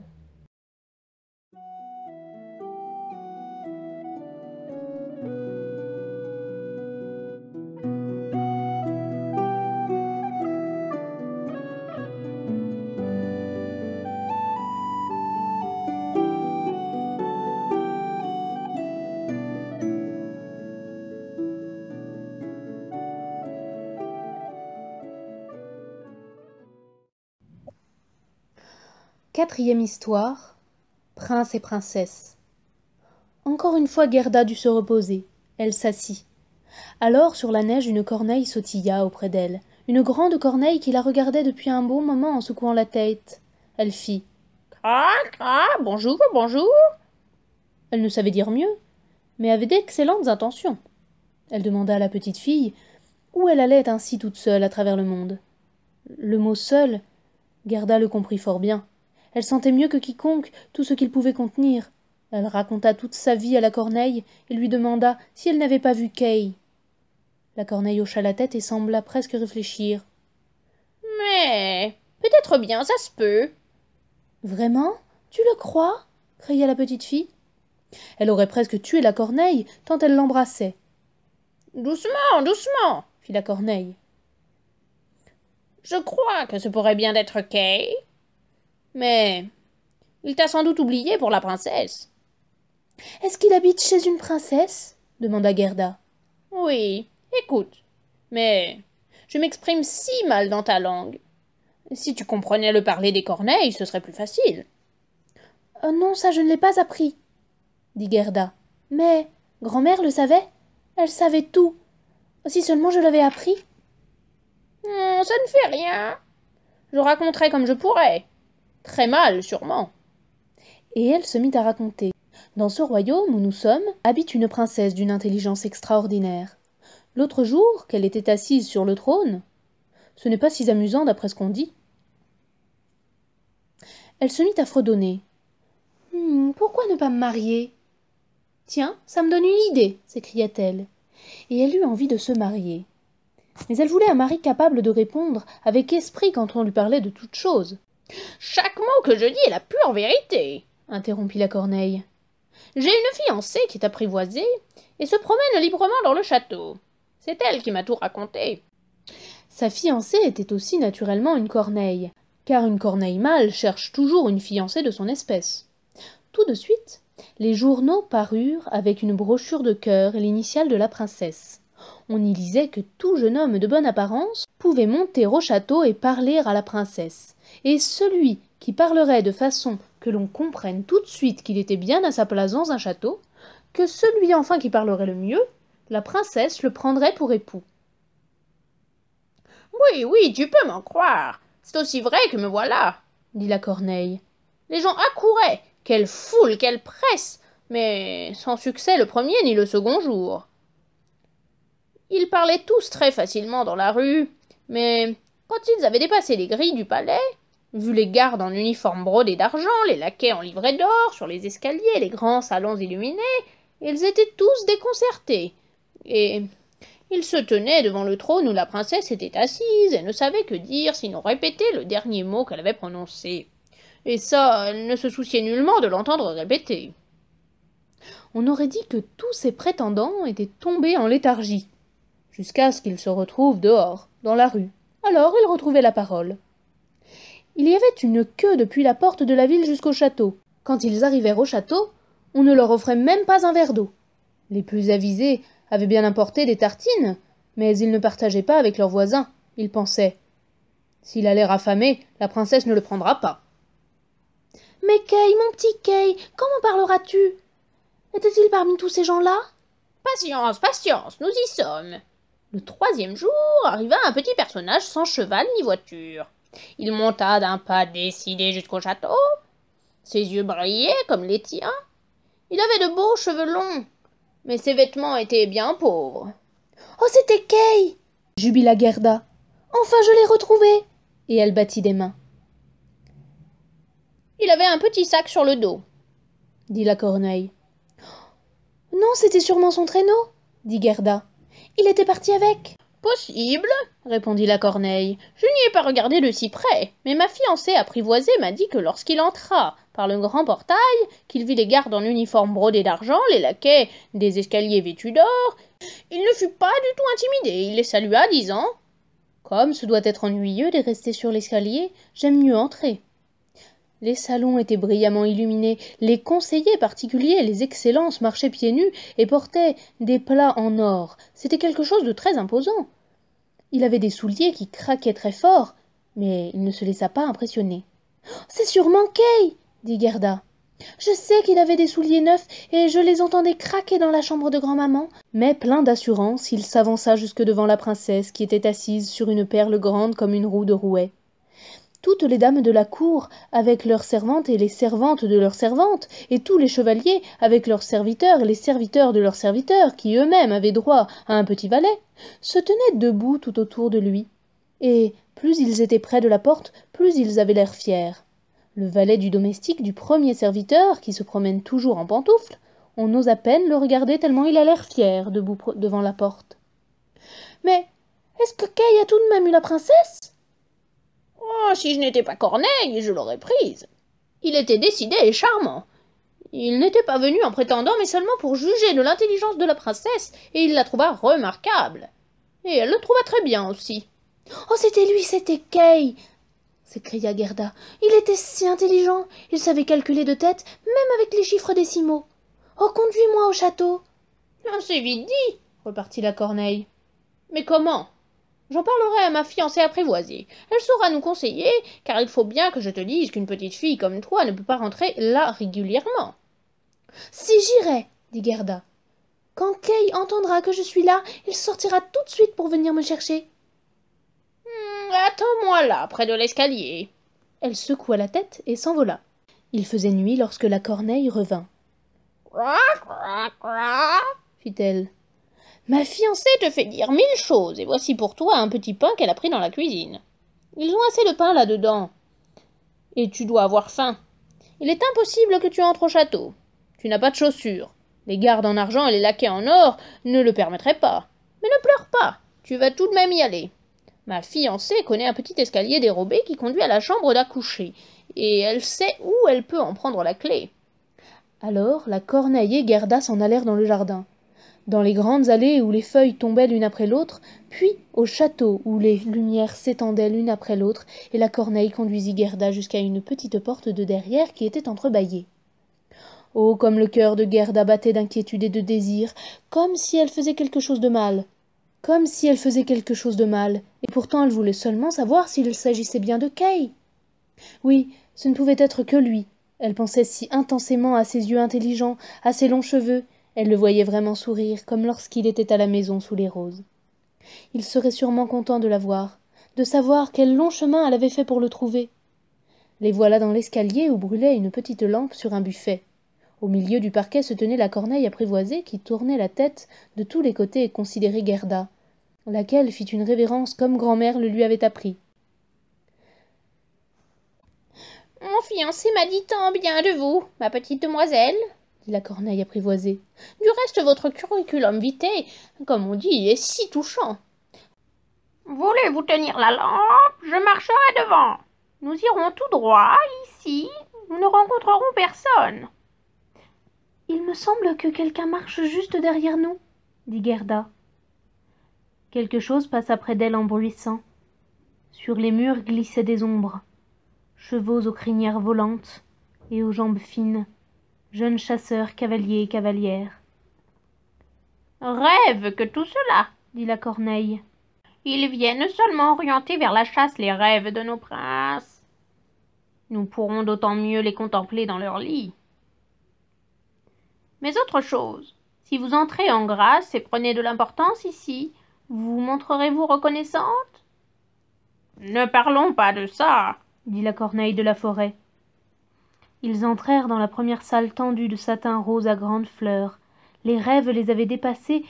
Quatrième histoire, Prince et princesse. Encore une fois Gerda dut se reposer. Elle s'assit. Alors sur la neige une corneille sautilla auprès d'elle, une grande corneille qui la regardait depuis un bon moment en secouant la tête. Elle fit « Cra, cra, bonjour, bonjour !» Elle ne savait dire mieux, mais avait d'excellentes intentions. Elle demanda à la petite fille où elle allait ainsi toute seule à travers le monde. Le mot « seule », Gerda le comprit fort bien. Elle sentait mieux que quiconque tout ce qu'il pouvait contenir. Elle raconta toute sa vie à la corneille et lui demanda si elle n'avait pas vu Kay. La corneille hocha la tête et sembla presque réfléchir. « Mais peut-être bien, ça se peut. »« Vraiment? Tu le crois ?» cria la petite fille. Elle aurait presque tué la corneille tant elle l'embrassait. « Doucement, doucement !» fit la corneille. « Je crois que ce pourrait bien être Kay. Mais il t'a sans doute oublié pour la princesse. »« Est-ce qu'il habite chez une princesse ?» demanda Gerda. « Oui, écoute, mais je m'exprime si mal dans ta langue. Si tu comprenais le parler des corneilles, ce serait plus facile. »« Non, ça je ne l'ai pas appris, » dit Gerda. « Mais grand-mère le savait. Elle savait tout. Si seulement je l'avais appris. »« Ça ne fait rien. Je raconterai comme je pourrai. Très mal, sûrement. » Et elle se mit à raconter. Dans ce royaume où nous sommes, habite une princesse d'une intelligence extraordinaire. L'autre jour, qu'elle était assise sur le trône, ce n'est pas si amusant d'après ce qu'on dit. Elle se mit à fredonner. Pourquoi ne pas me marier ? Tiens, ça me donne une idée, s'écria-t-elle. Et elle eut envie de se marier. Mais elle voulait un mari capable de répondre avec esprit quand on lui parlait de toutes choses. Chaque mot que je dis est la pure vérité, interrompit la corneille. J'ai une fiancée qui est apprivoisée et se promène librement dans le château. C'est elle qui m'a tout raconté. Sa fiancée était aussi naturellement une corneille, car une corneille mâle cherche toujours une fiancée de son espèce. Tout de suite, les journaux parurent avec une brochure de cœur et l'initiale de la princesse. On y lisait que tout jeune homme de bonne apparence pouvait monter au château et parler à la princesse, et celui qui parlerait de façon que l'on comprenne tout de suite qu'il était bien à sa place dans un château, que celui enfin qui parlerait le mieux, la princesse le prendrait pour époux. « Oui, oui, tu peux m'en croire. C'est aussi vrai que me voilà, » dit la corneille. Les gens accouraient. Quelle foule, quelle presse, mais sans succès le premier ni le second jour. Ils parlaient tous très facilement dans la rue, mais quand ils avaient dépassé les grilles du palais, vu les gardes en uniforme brodé d'argent, les laquais en livrée d'or, sur les escaliers, les grands salons illuminés, ils étaient tous déconcertés, et ils se tenaient devant le trône où la princesse était assise et ne savaient que dire sinon répéter le dernier mot qu'elle avait prononcé. Et ça, elle ne se souciait nullement de l'entendre répéter. On aurait dit que tous ces prétendants étaient tombés en léthargie, jusqu'à ce qu'ils se retrouvent dehors, dans la rue. Alors ils retrouvaient la parole. Il y avait une queue depuis la porte de la ville jusqu'au château. Quand ils arrivèrent au château, on ne leur offrait même pas un verre d'eau. Les plus avisés avaient bien importé des tartines, mais ils ne partageaient pas avec leurs voisins. Ils pensaient « S'il a l'air affamé, la princesse ne le prendra pas. » « Mais Kay, mon petit Kay, comment parleras-tu ? Était-il parmi tous ces gens-là ?»« Patience, patience, nous y sommes. » Le 3e jour arriva un petit personnage sans cheval ni voiture. Il monta d'un pas décidé jusqu'au château. Ses yeux brillaient comme les tiens. Il avait de beaux cheveux longs, mais ses vêtements étaient bien pauvres. « Oh, c'était Kay !» jubila Gerda. « Enfin, je l'ai retrouvé !» Et elle battit des mains. « Il avait un petit sac sur le dos, » dit la corneille. « Non, c'était sûrement son traîneau, » dit Gerda. « Il était parti avec. » Possible, répondit la corneille. Je n'y ai pas regardé de si près, mais ma fiancée apprivoisée m'a dit que lorsqu'il entra par le grand portail, qu'il vit les gardes en uniforme brodé d'argent, les laquais des escaliers vêtus d'or, il ne fut pas du tout intimidé. Il les salua, disant « Comme ce doit être ennuyeux de rester sur l'escalier, j'aime mieux entrer. » Les salons étaient brillamment illuminés, les conseillers particuliers, les excellences marchaient pieds nus et portaient des plats en or. C'était quelque chose de très imposant. Il avait des souliers qui craquaient très fort, mais il ne se laissa pas impressionner. « C'est sûrement Kay !» dit Gerda. « Je sais qu'il avait des souliers neufs et je les entendais craquer dans la chambre de grand-maman. » Mais plein d'assurance, il s'avança jusque devant la princesse qui était assise sur une perle grande comme une roue de rouet. Toutes les dames de la cour, avec leurs servantes et les servantes de leurs servantes, et tous les chevaliers, avec leurs serviteurs et les serviteurs de leurs serviteurs, qui eux-mêmes avaient droit à un petit valet, se tenaient debout tout autour de lui. Et plus ils étaient près de la porte, plus ils avaient l'air fiers. Le valet du domestique du premier serviteur, qui se promène toujours en pantoufles, on n'ose à peine le regarder tellement il a l'air fier debout devant la porte. « Mais est-ce que Kay a tout de même eu la princesse ?» Oh, si je n'étais pas Corneille, je l'aurais prise. Il était décidé et charmant. Il n'était pas venu en prétendant, mais seulement pour juger de l'intelligence de la princesse, et il la trouva remarquable. Et elle le trouva très bien aussi. « Oh, c'était lui, c'était Kay !» s'écria Gerda. « Il était si intelligent, il savait calculer de tête, même avec les chiffres décimaux. Oh, conduis-moi au château !»« C'est vite dit, repartit la Corneille. Mais comment ? J'en parlerai à ma fiancée apprivoisée. Elle saura nous conseiller, car il faut bien que je te dise qu'une petite fille comme toi ne peut pas rentrer là régulièrement. »« Si j'irai, dit Gerda. Quand Kay entendra que je suis là, il sortira tout de suite pour venir me chercher. »« Attends-moi là, près de l'escalier. » Elle secoua la tête et s'envola. Il faisait nuit lorsque la Corneille revint. « fit-elle. Ma fiancée te fait dire 1000 choses, et voici pour toi un petit pain qu'elle a pris dans la cuisine. Ils ont assez de pain là-dedans, et tu dois avoir faim. Il est impossible que tu entres au château. Tu n'as pas de chaussures. Les gardes en argent et les laquais en or ne le permettraient pas. Mais ne pleure pas, tu vas tout de même y aller. Ma fiancée connaît un petit escalier dérobé qui conduit à la chambre d'à coucher, et elle sait où elle peut en prendre la clé. » Alors la Corneille et Gerda s'en allèrent dans le jardin, dans les grandes allées où les feuilles tombaient l'une après l'autre, puis au château où les lumières s'étendaient l'une après l'autre, et la Corneille conduisit Gerda jusqu'à une petite porte de derrière qui était entrebâillée. Oh, comme le cœur de Gerda battait d'inquiétude et de désir, comme si elle faisait quelque chose de mal. Comme si elle faisait quelque chose de mal, et pourtant elle voulait seulement savoir s'il s'agissait bien de Kay. Oui, ce ne pouvait être que lui. Elle pensait si intensément à ses yeux intelligents, à ses longs cheveux. Elle le voyait vraiment sourire, comme lorsqu'il était à la maison sous les roses. Il serait sûrement content de la voir, de savoir quel long chemin elle avait fait pour le trouver. Les voilà dans l'escalier où brûlait une petite lampe sur un buffet. Au milieu du parquet se tenait la Corneille apprivoisée qui tournait la tête de tous les côtés et considérait Gerda, laquelle fit une révérence comme grand-mère le lui avait appris. « Mon fiancé m'a dit tant bien de vous, ma petite demoiselle, » dit la Corneille apprivoisée. « Du reste, votre curriculum vitae, comme on dit, est si touchant. Voulez-vous tenir la lampe? Je marcherai devant. Nous irons tout droit, ici, nous ne rencontrerons personne. » « Il me semble que quelqu'un marche juste derrière nous, » dit Gerda. Quelque chose passa près d'elle en bruissant. Sur les murs glissaient des ombres, chevaux aux crinières volantes et aux jambes fines, jeunes chasseurs, cavaliers et cavalières. « Rêve que tout cela, » dit la Corneille. « Ils viennent seulement orienter vers la chasse les rêves de nos princes. Nous pourrons d'autant mieux les contempler dans leur lit. Mais autre chose, si vous entrez en grâce et prenez de l'importance ici, vous montrerez-vous reconnaissante? » « Ne parlons pas de ça, » dit la Corneille de la forêt. Ils entrèrent dans la première salle tendue de satin rose à grandes fleurs. Les rêves les avaient dépassés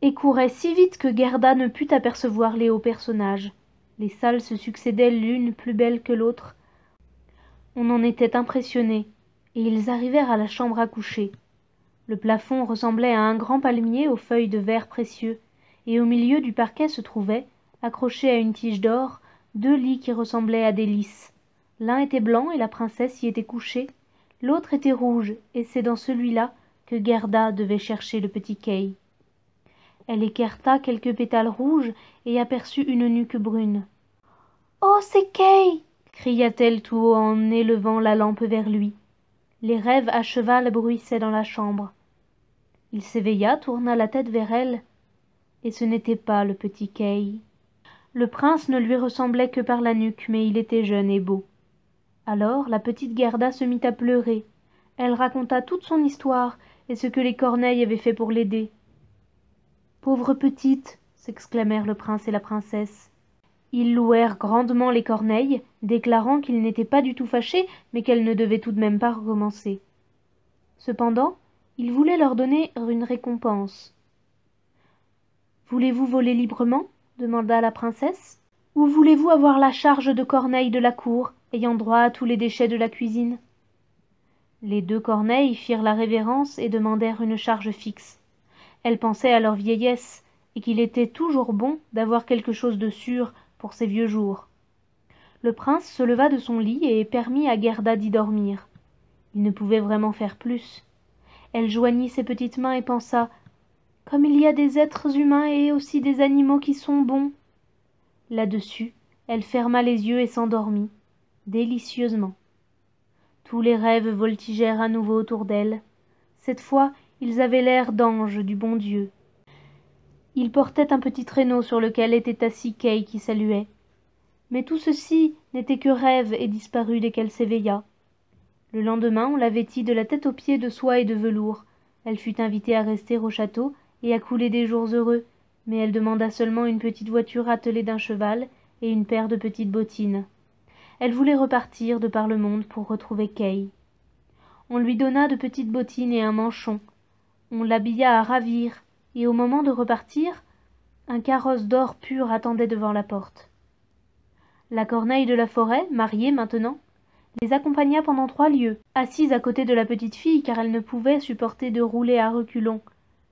et couraient si vite que Gerda ne put apercevoir les hauts personnages. Les salles se succédaient l'une plus belle que l'autre. On en était impressionné, et ils arrivèrent à la chambre à coucher. Le plafond ressemblait à un grand palmier aux feuilles de verre précieux, et au milieu du parquet se trouvaient, accrochés à une tige d'or, 2 lits qui ressemblaient à des lys. L'un était blanc et la princesse y était couchée, l'autre était rouge et c'est dans celui-là que Gerda devait chercher le petit Kay. Elle écarta quelques pétales rouges et aperçut une nuque brune. « Oh, c'est Kay !» cria-t-elle tout haut en élevant la lampe vers lui. Les rêves à cheval bruissaient dans la chambre. Il s'éveilla, tourna la tête vers elle, et ce n'était pas le petit Kay. Le prince ne lui ressemblait que par la nuque, mais il était jeune et beau. Alors la petite Gerda se mit à pleurer. Elle raconta toute son histoire et ce que les corneilles avaient fait pour l'aider. « Pauvre petite !» s'exclamèrent le prince et la princesse. Ils louèrent grandement les corneilles, déclarant qu'ils n'étaient pas du tout fâchés, mais qu'elles ne devaient tout de même pas recommencer. Cependant, ils voulaient leur donner une récompense. « Voulez-vous voler librement ?» demanda la princesse. « Ou voulez-vous avoir la charge de corneilles de la cour, ayant droit à tous les déchets de la cuisine ?» Les 2 corneilles firent la révérence et demandèrent une charge fixe. Elles pensaient à leur vieillesse, et qu'il était toujours bon d'avoir quelque chose de sûr pour ses vieux jours. Le prince se leva de son lit et permit à Gerda d'y dormir. Il ne pouvait vraiment faire plus. Elle joignit ses petites mains et pensa « Comme il y a des êtres humains et aussi des animaux qui sont bons !» Là-dessus, elle ferma les yeux et s'endormit, délicieusement. Tous les rêves voltigèrent à nouveau autour d'elle. Cette fois, ils avaient l'air d'anges du bon Dieu. Ils portaient un petit traîneau sur lequel était assis Kay qui saluait. Mais tout ceci n'était que rêve et disparut dès qu'elle s'éveilla. Le lendemain, on la vêtit de la tête aux pieds de soie et de velours. Elle fut invitée à rester au château et à couler des jours heureux, mais elle demanda seulement une petite voiture attelée d'un cheval et une paire de petites bottines. Elle voulait repartir de par le monde pour retrouver Kay. On lui donna de petites bottines et un manchon. On l'habilla à ravir, et au moment de repartir, un carrosse d'or pur attendait devant la porte. La corneille de la forêt, mariée maintenant, les accompagna pendant 3 lieues, assise à côté de la petite fille car elle ne pouvait supporter de rouler à reculons.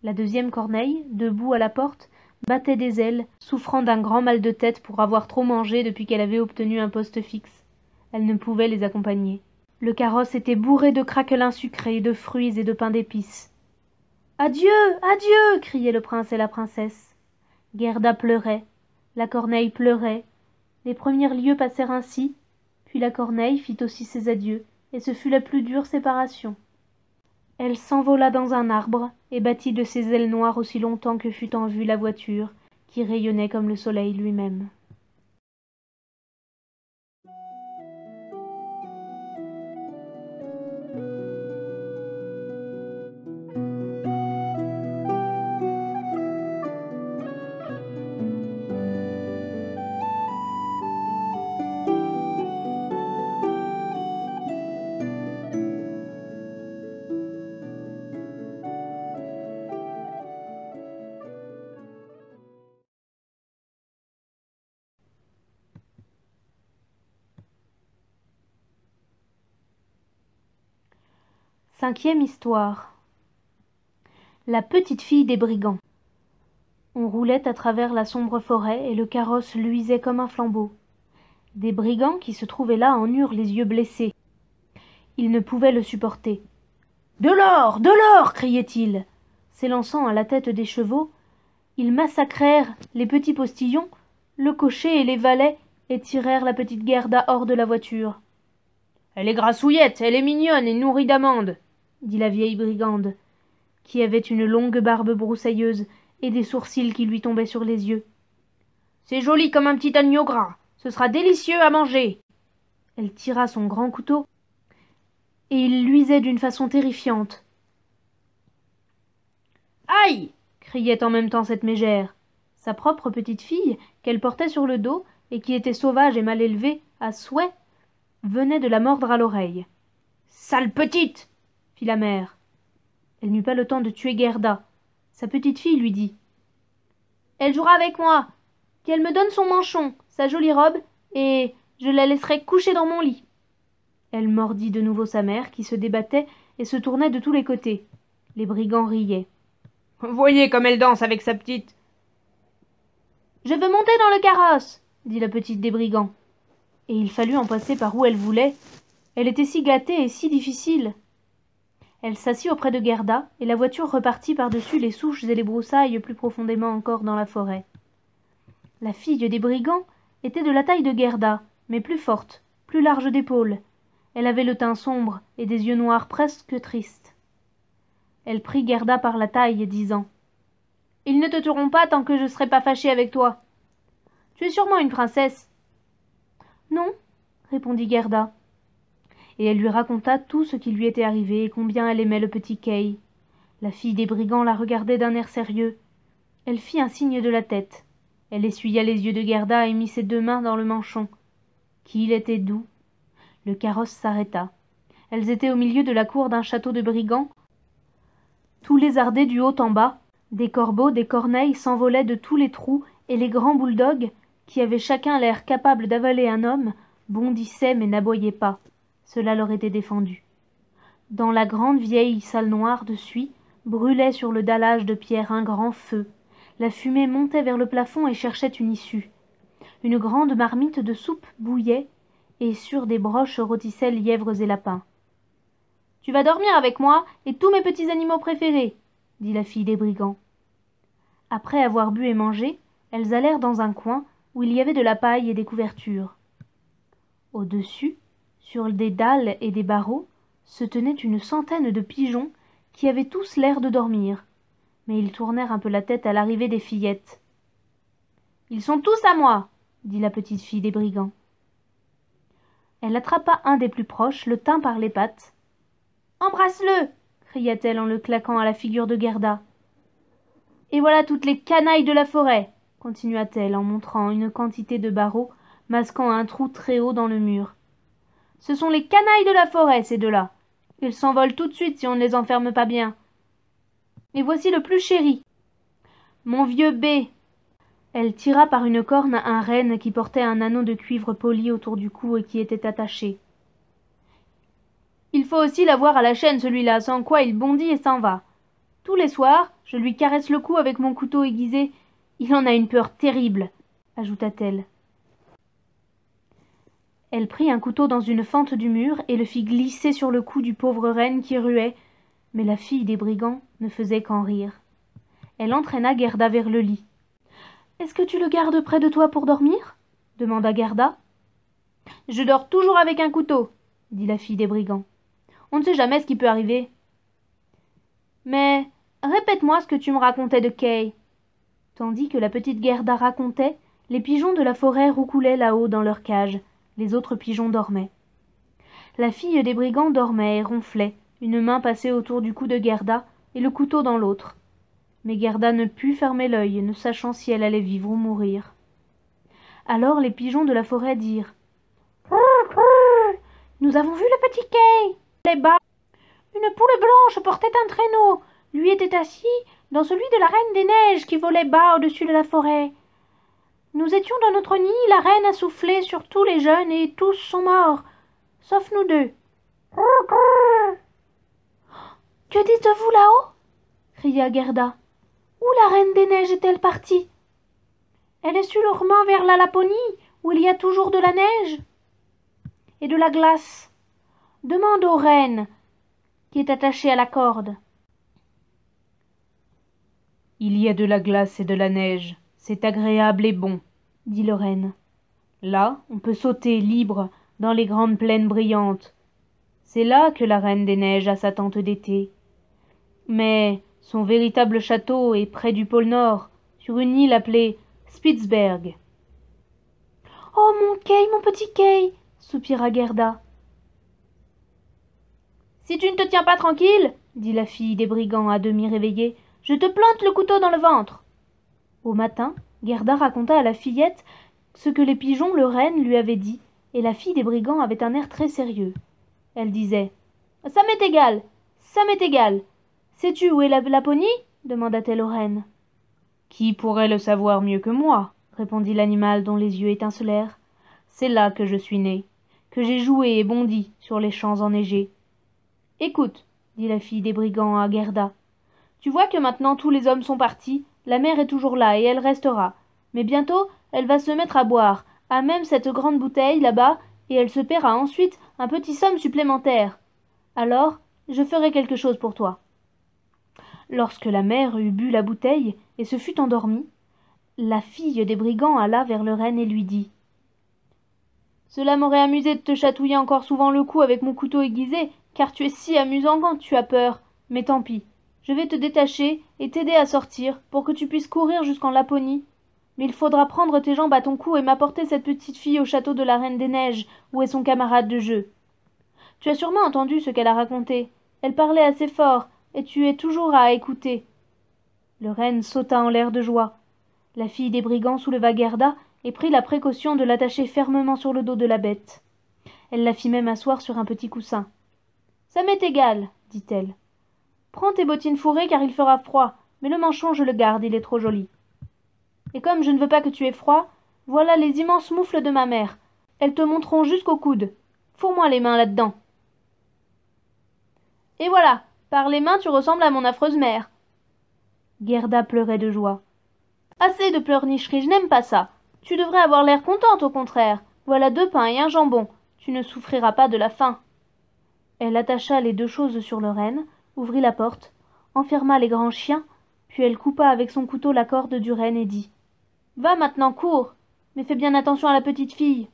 La 2e corneille, debout à la porte, battait des ailes, souffrant d'un grand mal de tête pour avoir trop mangé depuis qu'elle avait obtenu un poste fixe. Elle ne pouvait les accompagner. Le carrosse était bourré de craquelins sucrés, de fruits et de pain d'épices. « Adieu, adieu !» criaient le prince et la princesse. Gerda pleurait, la corneille pleurait. Les 1ères lieues passèrent ainsi, puis la corneille fit aussi ses adieux, et ce fut la plus dure séparation. Elle s'envola dans un arbre et battit de ses ailes noires aussi longtemps que fut en vue la voiture, qui rayonnait comme le soleil lui-même. Cinquième histoire. La petite fille des brigands. On roulait à travers la sombre forêt et le carrosse luisait comme un flambeau. Des brigands qui se trouvaient là en eurent les yeux blessés. Ils ne pouvaient le supporter. « De l'or, de l'or !» criaient-ils. S'élançant à la tête des chevaux, ils massacrèrent les petits postillons, le cocher et les valets et tirèrent la petite Gerda hors de la voiture. « Elle est grassouillette, elle est mignonne et nourrie d'amandes !» dit la vieille brigande, qui avait une longue barbe broussailleuse et des sourcils qui lui tombaient sur les yeux. « C'est joli comme un petit agneau gras, ce sera délicieux à manger !» Elle tira son grand couteau, et il luisait d'une façon terrifiante. « Aïe !» criait en même temps cette mégère. Sa propre petite fille, qu'elle portait sur le dos, et qui était sauvage et mal élevée, à souhait, venait de la mordre à l'oreille. « Sale petite !» fit la mère. Elle n'eut pas le temps de tuer Gerda. Sa petite fille lui dit « Elle jouera avec moi, qu'elle me donne son manchon, sa jolie robe, et je la laisserai coucher dans mon lit. » Elle mordit de nouveau sa mère, qui se débattait et se tournait de tous les côtés. Les brigands riaient. « Voyez comme elle danse avec sa petite !» Je veux monter dans le carrosse, dit la petite des brigands. Et il fallut en passer par où elle voulait. Elle était si gâtée et si difficile. Elle s'assit auprès de Gerda, et la voiture repartit par-dessus les souches et les broussailles plus profondément encore dans la forêt. La fille des brigands était de la taille de Gerda, mais plus forte, plus large d'épaules. Elle avait le teint sombre et des yeux noirs presque tristes. Elle prit Gerda par la taille, disant « Ils ne te tueront pas tant que je ne serai pas fâchée avec toi. Tu es sûrement une princesse. »« Non, » répondit Gerda. Et elle lui raconta tout ce qui lui était arrivé et combien elle aimait le petit Kay. La fille des brigands la regardait d'un air sérieux. Elle fit un signe de la tête. Elle essuya les yeux de Gerda et mit ses 2 mains dans le manchon. Qu'il était doux. Le carrosse s'arrêta. Elles étaient au milieu de la cour d'un château de brigands. Tous lézardés du haut en bas, des corbeaux, des corneilles s'envolaient de tous les trous et les grands bulldogs, qui avaient chacun l'air capable d'avaler un homme, bondissaient mais n'aboyaient pas. Cela leur était défendu. Dans la grande vieille salle noire de suie, brûlait sur le dallage de pierre un grand feu. La fumée montait vers le plafond et cherchait une issue. Une grande marmite de soupe bouillait, et sur des broches rôtissaient lièvres et lapins. « Tu vas dormir avec moi et tous mes petits animaux préférés, » dit la fille des brigands. Après avoir bu et mangé, elles allèrent dans un coin où il y avait de la paille et des couvertures. Au-dessus, sur des dalles et des barreaux, se tenait une centaine de pigeons qui avaient tous l'air de dormir, mais ils tournèrent un peu la tête à l'arrivée des fillettes. « Ils sont tous à moi, » dit la petite fille des brigands. Elle attrapa un des plus proches, le tint par les pattes. « Embrasse-le » cria-t-elle en le claquant à la figure de Gerda. « Et voilà toutes les canailles de la forêt » continua-t-elle en montrant une quantité de barreaux masquant un trou très haut dans le mur. « Ce sont les canailles de la forêt, ces deux-là. Ils s'envolent tout de suite si on ne les enferme pas bien. Et voici le plus chéri, mon vieux B. » Elle tira par une corne un renne qui portait un anneau de cuivre poli autour du cou et qui était attaché. « Il faut aussi l'avoir à la chaîne, celui-là, sans quoi il bondit et s'en va. Tous les soirs, je lui caresse le cou avec mon couteau aiguisé. Il en a une peur terrible, » ajouta-t-elle. Elle prit un couteau dans une fente du mur et le fit glisser sur le cou du pauvre renne qui ruait, mais la fille des brigands ne faisait qu'en rire. Elle entraîna Gerda vers le lit. « Est-ce que tu le gardes près de toi pour dormir » demanda Gerda. « Je dors toujours avec un couteau, » dit la fille des brigands. « On ne sait jamais ce qui peut arriver. »« Mais répète-moi ce que tu me racontais de Kay. » Tandis que la petite Gerda racontait, les pigeons de la forêt roucoulaient là-haut dans leur cage. Les autres pigeons dormaient. La fille des brigands dormait et ronflait, une main passée autour du cou de Gerda et le couteau dans l'autre. Mais Gerda ne put fermer l'œil, ne sachant si elle allait vivre ou mourir. Alors les pigeons de la forêt dirent « Nous avons vu le petit Kay. Les bas. Une poule blanche portait un traîneau. Lui était assis dans celui de la reine des neiges qui volait bas au-dessus de la forêt. Nous étions dans notre nid, la reine a soufflé sur tous les jeunes et tous sont morts, sauf nous 2. « Que dites-vous là-haut » cria Gerda. « Où la reine des neiges est-elle partie ?»« Elle est sûrement vers la Laponie, où il y a toujours de la neige et de la glace. Demande aux reines qui est attachée à la corde. »« Il y a de la glace et de la neige. C'est agréable et bon, » dit le renne. « Là, on peut sauter libre dans les grandes plaines brillantes. C'est là que la reine des neiges a sa tente d'été. Mais son véritable château est près du pôle Nord, sur une île appelée Spitzberg. »« Oh, mon Kay, mon petit Kay !» soupira Gerda. « Si tu ne te tiens pas tranquille, » dit la fille des brigands à demi réveillée, « je te plante le couteau dans le ventre. » Au matin, Gerda raconta à la fillette ce que les pigeons, le renne, lui avaient dit, et la fille des brigands avait un air très sérieux. Elle disait « Ça m'est égal, ça m'est égal. Sais-tu où est la Laponie ?» demanda-t-elle au renne. « Qui pourrait le savoir mieux que moi ?» répondit l'animal dont les yeux étincelèrent. « C'est là que je suis né, que j'ai joué et bondi sur les champs enneigés. »« Écoute, » dit la fille des brigands à Gerda, « tu vois que maintenant tous les hommes sont partis, la mer est toujours là et elle restera. Mais bientôt, elle va se mettre à boire, à même cette grande bouteille là-bas, et elle se paiera ensuite un petit somme supplémentaire. Alors, je ferai quelque chose pour toi. » Lorsque la mère eut bu la bouteille et se fut endormie, la fille des brigands alla vers le renne et lui dit « Cela m'aurait amusé de te chatouiller encore souvent le cou avec mon couteau aiguisé, car tu es si amusant quand tu as peur. Mais tant pis, je vais te détacher et t'aider à sortir pour que tu puisses courir jusqu'en Laponie. Mais il faudra prendre tes jambes à ton cou et m'apporter cette petite fille au château de la Reine des Neiges, où est son camarade de jeu. Tu as sûrement entendu ce qu'elle a raconté. Elle parlait assez fort, et tu es toujours à écouter. » Le renne sauta en l'air de joie. La fille des brigands souleva Gerda et prit la précaution de l'attacher fermement sur le dos de la bête. Elle la fit même asseoir sur un petit coussin. « Ça m'est égal, dit-elle. Prends tes bottines fourrées car il fera froid, mais le manchon je le garde, il est trop joli. Et comme je ne veux pas que tu aies froid, voilà les immenses moufles de ma mère. Elles te monteront jusqu'au coude. Fourre-moi les mains là-dedans. Et voilà, par les mains tu ressembles à mon affreuse mère. » Gerda pleurait de joie. « Assez de pleurnicherie, je n'aime pas ça. Tu devrais avoir l'air contente, au contraire. Voilà 2 pains et un jambon. Tu ne souffriras pas de la faim. » Elle attacha les 2 choses sur le renne, ouvrit la porte, enferma les grands chiens, puis elle coupa avec son couteau la corde du renne et dit « Va maintenant, cours, mais fais bien attention à la petite fille. »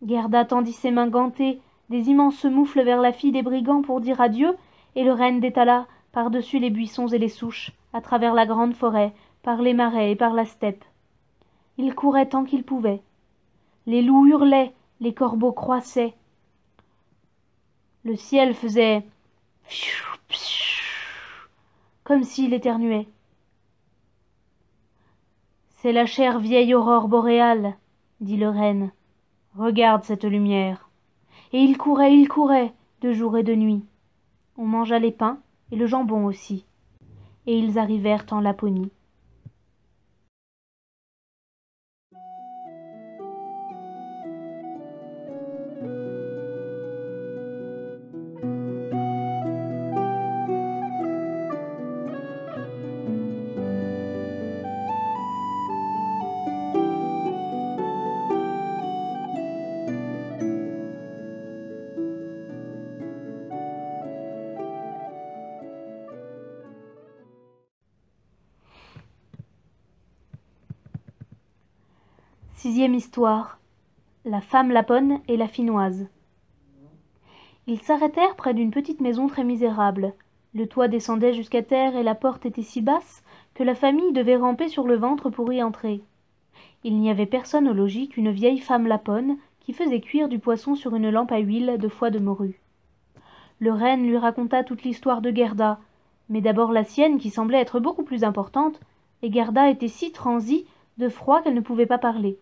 Gerda tendit ses mains gantées, des immenses moufles vers la fille des brigands pour dire adieu, et le renne détala par-dessus les buissons et les souches, à travers la grande forêt, par les marais et par la steppe. Il courait tant qu'il pouvait. Les loups hurlaient, les corbeaux croissaient. Le ciel faisait pfiou, pfiou, comme s'il éternuait. « C'est la chère vieille aurore boréale, » dit le renne. « Regarde cette lumière. » Et il courait, de jour et de nuit. On mangea les pains et le jambon aussi. Et ils arrivèrent en Laponie. Sixième histoire. La femme lapone et la finoise. Ils s'arrêtèrent près d'une petite maison très misérable. Le toit descendait jusqu'à terre et la porte était si basse que la famille devait ramper sur le ventre pour y entrer. Il n'y avait personne au logis qu'une vieille femme lapone qui faisait cuire du poisson sur une lampe à huile de foie de morue. Le renne lui raconta toute l'histoire de Gerda, mais d'abord la sienne qui semblait être beaucoup plus importante, et Gerda était si transie de froid qu'elle ne pouvait pas parler.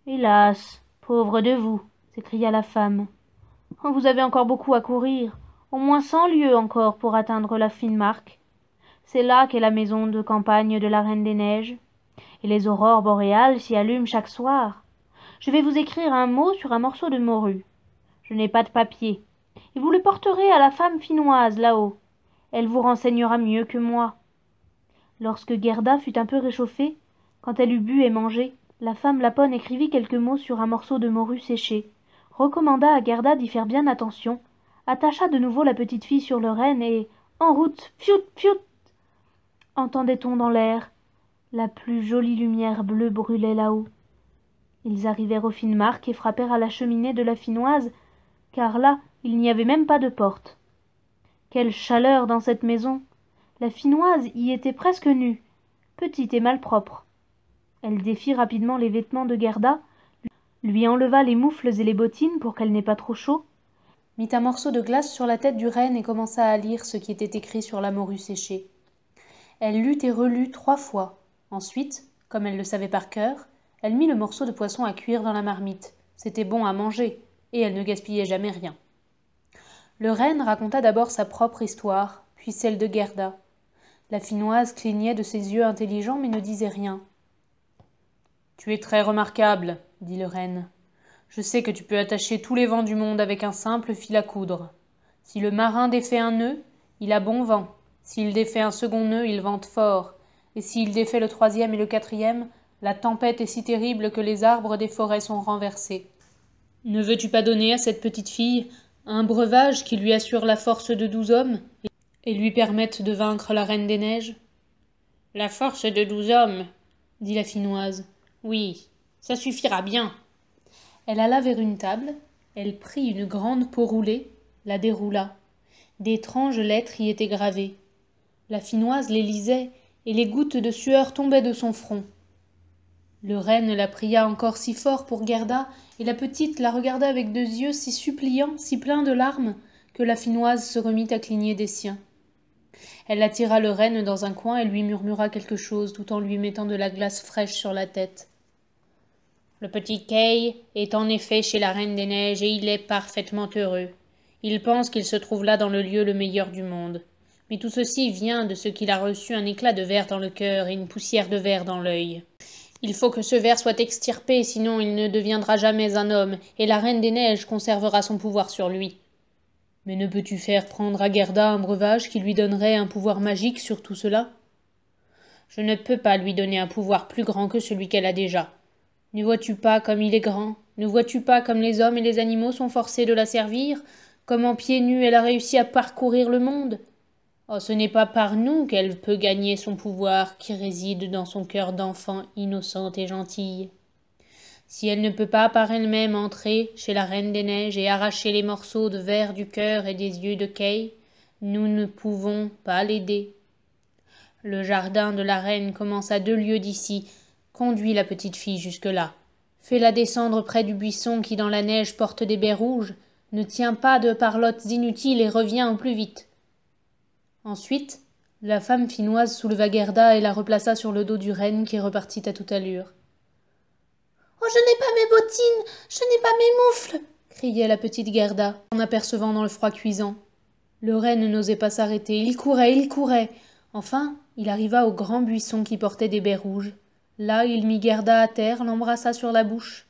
« Hélas, pauvre de vous, » s'écria la femme. « Vous avez encore beaucoup à courir, au moins 100 lieues encore pour atteindre la Finnmark. C'est là qu'est la maison de campagne de la Reine des Neiges, et les aurores boréales s'y allument chaque soir. Je vais vous écrire un mot sur un morceau de morue. Je n'ai pas de papier, et vous le porterez à la femme finnoise là-haut. Elle vous renseignera mieux que moi. » Lorsque Gerda fut un peu réchauffée, quand elle eut bu et mangé, la femme lapone écrivit quelques mots sur un morceau de morue séchée, recommanda à Gerda d'y faire bien attention, attacha de nouveau la petite fille sur le renne et, en route, pfiout, pfiout, entendait-on dans l'air. La plus jolie lumière bleue brûlait là-haut. Ils arrivèrent au Finnmark et frappèrent à la cheminée de la Finnoise, car là, il n'y avait même pas de porte. Quelle chaleur dans cette maison! La Finnoise y était presque nue, petite et malpropre. Elle défit rapidement les vêtements de Gerda, lui enleva les moufles et les bottines pour qu'elle n'ait pas trop chaud, mit un morceau de glace sur la tête du renne et commença à lire ce qui était écrit sur la morue séchée. Elle lut et relut 3 fois. Ensuite, comme elle le savait par cœur, elle mit le morceau de poisson à cuire dans la marmite. C'était bon à manger, et elle ne gaspillait jamais rien. Le renne raconta d'abord sa propre histoire, puis celle de Gerda. La Finnoise clignait de ses yeux intelligents mais ne disait rien. « Tu es très remarquable, » dit le renne. « Je sais que tu peux attacher tous les vents du monde avec un simple fil à coudre. Si le marin défait un nœud, il a bon vent. S'il défait un second nœud, il vente fort. et s'il défait le troisième et le quatrième, la tempête est si terrible que les arbres des forêts sont renversés. Ne veux-tu pas donner à cette petite fille un breuvage qui lui assure la force de 12 hommes et lui permette de vaincre la Reine des Neiges? La force de 12 hommes, dit la Finnoise. Oui, ça suffira bien. Elle alla vers une table, elle prit une grande peau roulée, la déroula. D'étranges lettres y étaient gravées. La Finnoise les lisait, et les gouttes de sueur tombaient de son front. Le renne la pria encore si fort pour Gerda, et la petite la regarda avec deux yeux si suppliants, si pleins de larmes, que la Finnoise se remit à cligner des siens. Elle attira le renne dans un coin et lui murmura quelque chose tout en lui mettant de la glace fraîche sur la tête. Le petit Kay est en effet chez la Reine des Neiges et il est parfaitement heureux. Il pense qu'il se trouve là dans le lieu le meilleur du monde. Mais tout ceci vient de ce qu'il a reçu un éclat de verre dans le cœur et une poussière de verre dans l'œil. Il faut que ce verre soit extirpé, sinon il ne deviendra jamais un homme, et la Reine des Neiges conservera son pouvoir sur lui. Mais ne peux-tu faire prendre à Gerda un breuvage qui lui donnerait un pouvoir magique sur tout cela? Je ne peux pas lui donner un pouvoir plus grand que celui qu'elle a déjà. Ne vois-tu pas comme il est grand? Ne vois-tu pas comme les hommes et les animaux sont forcés de la servir? Comme en pieds nus elle a réussi à parcourir le monde? Oh, ce n'est pas par nous qu'elle peut gagner son pouvoir qui réside dans son cœur d'enfant innocente et gentille. Si elle ne peut pas par elle-même entrer chez la Reine des Neiges et arracher les morceaux de verre du cœur et des yeux de Kay, nous ne pouvons pas l'aider. Le jardin de la reine commence à 2 lieues d'ici. Conduis la petite fille jusque-là. Fais-la descendre près du buisson qui dans la neige porte des baies rouges. Ne tiens pas de parlottes inutiles et reviens au plus vite. Ensuite, la femme finnoise souleva Gerda et la replaça sur le dos du renne qui repartit à toute allure. « Oh, je n'ai pas mes bottines, je n'ai pas mes moufles !» criait la petite Gerda, en apercevant dans le froid cuisant. Le renne n'osait pas s'arrêter, il courait. Enfin, il arriva au grand buisson qui portait des baies rouges. Là, il mit Gerda à terre, l'embrassa sur la bouche.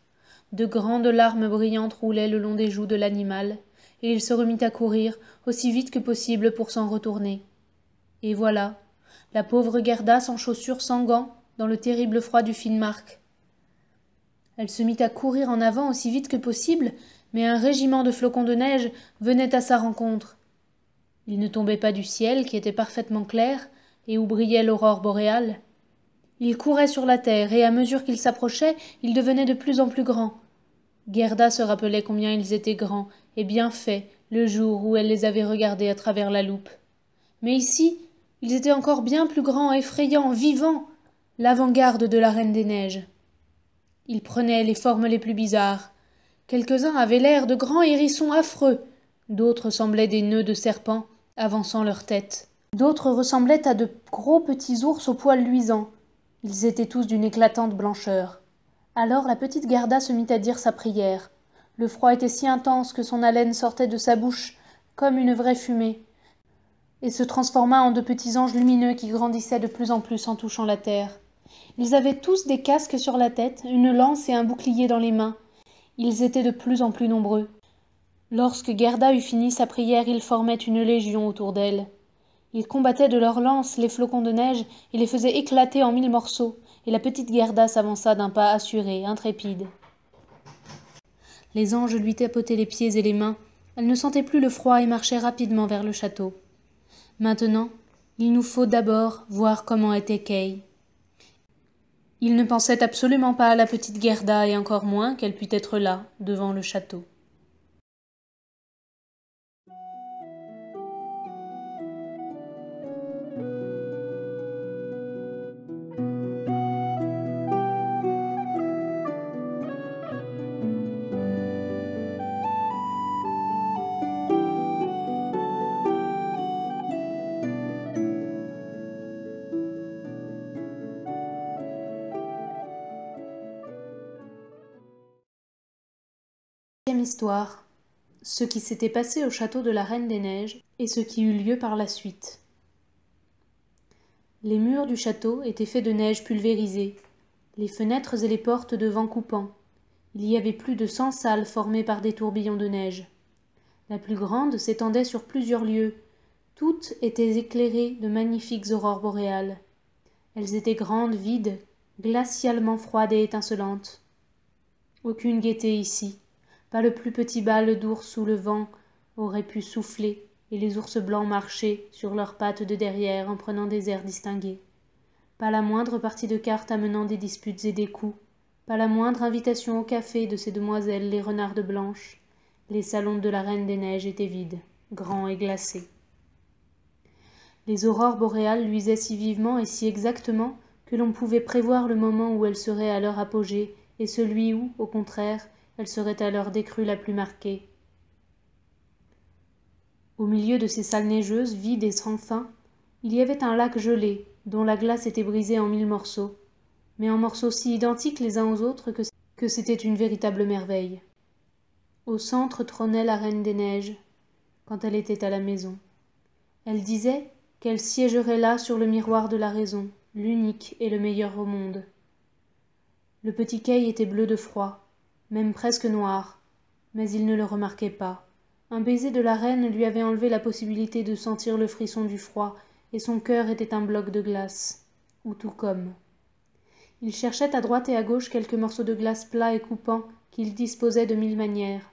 De grandes larmes brillantes roulaient le long des joues de l'animal, et il se remit à courir, aussi vite que possible pour s'en retourner. Et voilà, la pauvre Gerda sans chaussures, sans gants, dans le terrible froid du Finnmark. Elle se mit à courir en avant aussi vite que possible, mais un régiment de flocons de neige venait à sa rencontre. Il ne tombait pas du ciel, qui était parfaitement clair, et où brillait l'aurore boréale. Il courait sur la terre, et à mesure qu'il s'approchait, il devenait de plus en plus grand. Gerda se rappelait combien ils étaient grands et bien faits le jour où elle les avait regardés à travers la loupe. Mais ici, ils étaient encore bien plus grands, effrayants, vivants, l'avant-garde de la Reine des Neiges. Ils prenaient les formes les plus bizarres. Quelques-uns avaient l'air de grands hérissons affreux, d'autres semblaient des nœuds de serpents, avançant leur tête. D'autres ressemblaient à de gros petits ours aux poils luisants. Ils étaient tous d'une éclatante blancheur. Alors la petite Gerda se mit à dire sa prière. Le froid était si intense que son haleine sortait de sa bouche comme une vraie fumée, et se transforma en de petits anges lumineux qui grandissaient de plus en plus en touchant la terre. Ils avaient tous des casques sur la tête, une lance et un bouclier dans les mains. Ils étaient de plus en plus nombreux. Lorsque Gerda eut fini sa prière, ils formaient une légion autour d'elle. Ils combattaient de leurs lances les flocons de neige et les faisaient éclater en 1000 morceaux, et la petite Gerda s'avança d'un pas assuré, intrépide. Les anges lui tapotaient les pieds et les mains. Elle ne sentait plus le froid et marchait rapidement vers le château. Maintenant, il nous faut d'abord voir comment était Kay. Il ne pensait absolument pas à la petite Gerda et encore moins qu'elle pût être là, devant le château. Histoire. Ce qui s'était passé au château de la Reine des Neiges et ce qui eut lieu par la suite. Les murs du château étaient faits de neige pulvérisée, les fenêtres et les portes de vent coupant. Il y avait plus de 100 salles formées par des tourbillons de neige. La plus grande s'étendait sur plusieurs lieues. Toutes étaient éclairées de magnifiques aurores boréales. Elles étaient grandes, vides, glacialement froides et étincelantes. Aucune gaieté ici. Pas le plus petit bal d'ours où le vent aurait pu souffler, et les ours blancs marchaient sur leurs pattes de derrière en prenant des airs distingués. Pas la moindre partie de cartes amenant des disputes et des coups. Pas la moindre invitation au café de ces demoiselles les renardes blanches. Les salons de la Reine des Neiges étaient vides, grands et glacés. Les aurores boréales luisaient si vivement et si exactement que l'on pouvait prévoir le moment où elles seraient à leur apogée et celui où, au contraire, elles seraient à leur décrue la plus marquée. Au milieu de ces salles neigeuses, vides et sans fin, il y avait un lac gelé, dont la glace était brisée en 1000 morceaux, mais en morceaux si identiques les uns aux autres que c'était une véritable merveille. Au centre trônait la Reine des Neiges, quand elle était à la maison. Elle disait qu'elle siégerait là sur le miroir de la raison, l'unique et le meilleur au monde. Le petit Kay était bleu de froid, même presque noir, mais il ne le remarquait pas. Un baiser de la reine lui avait enlevé la possibilité de sentir le frisson du froid, et son cœur était un bloc de glace, ou tout comme. Il cherchait à droite et à gauche quelques morceaux de glace plats et coupants qu'il disposait de 1000 manières.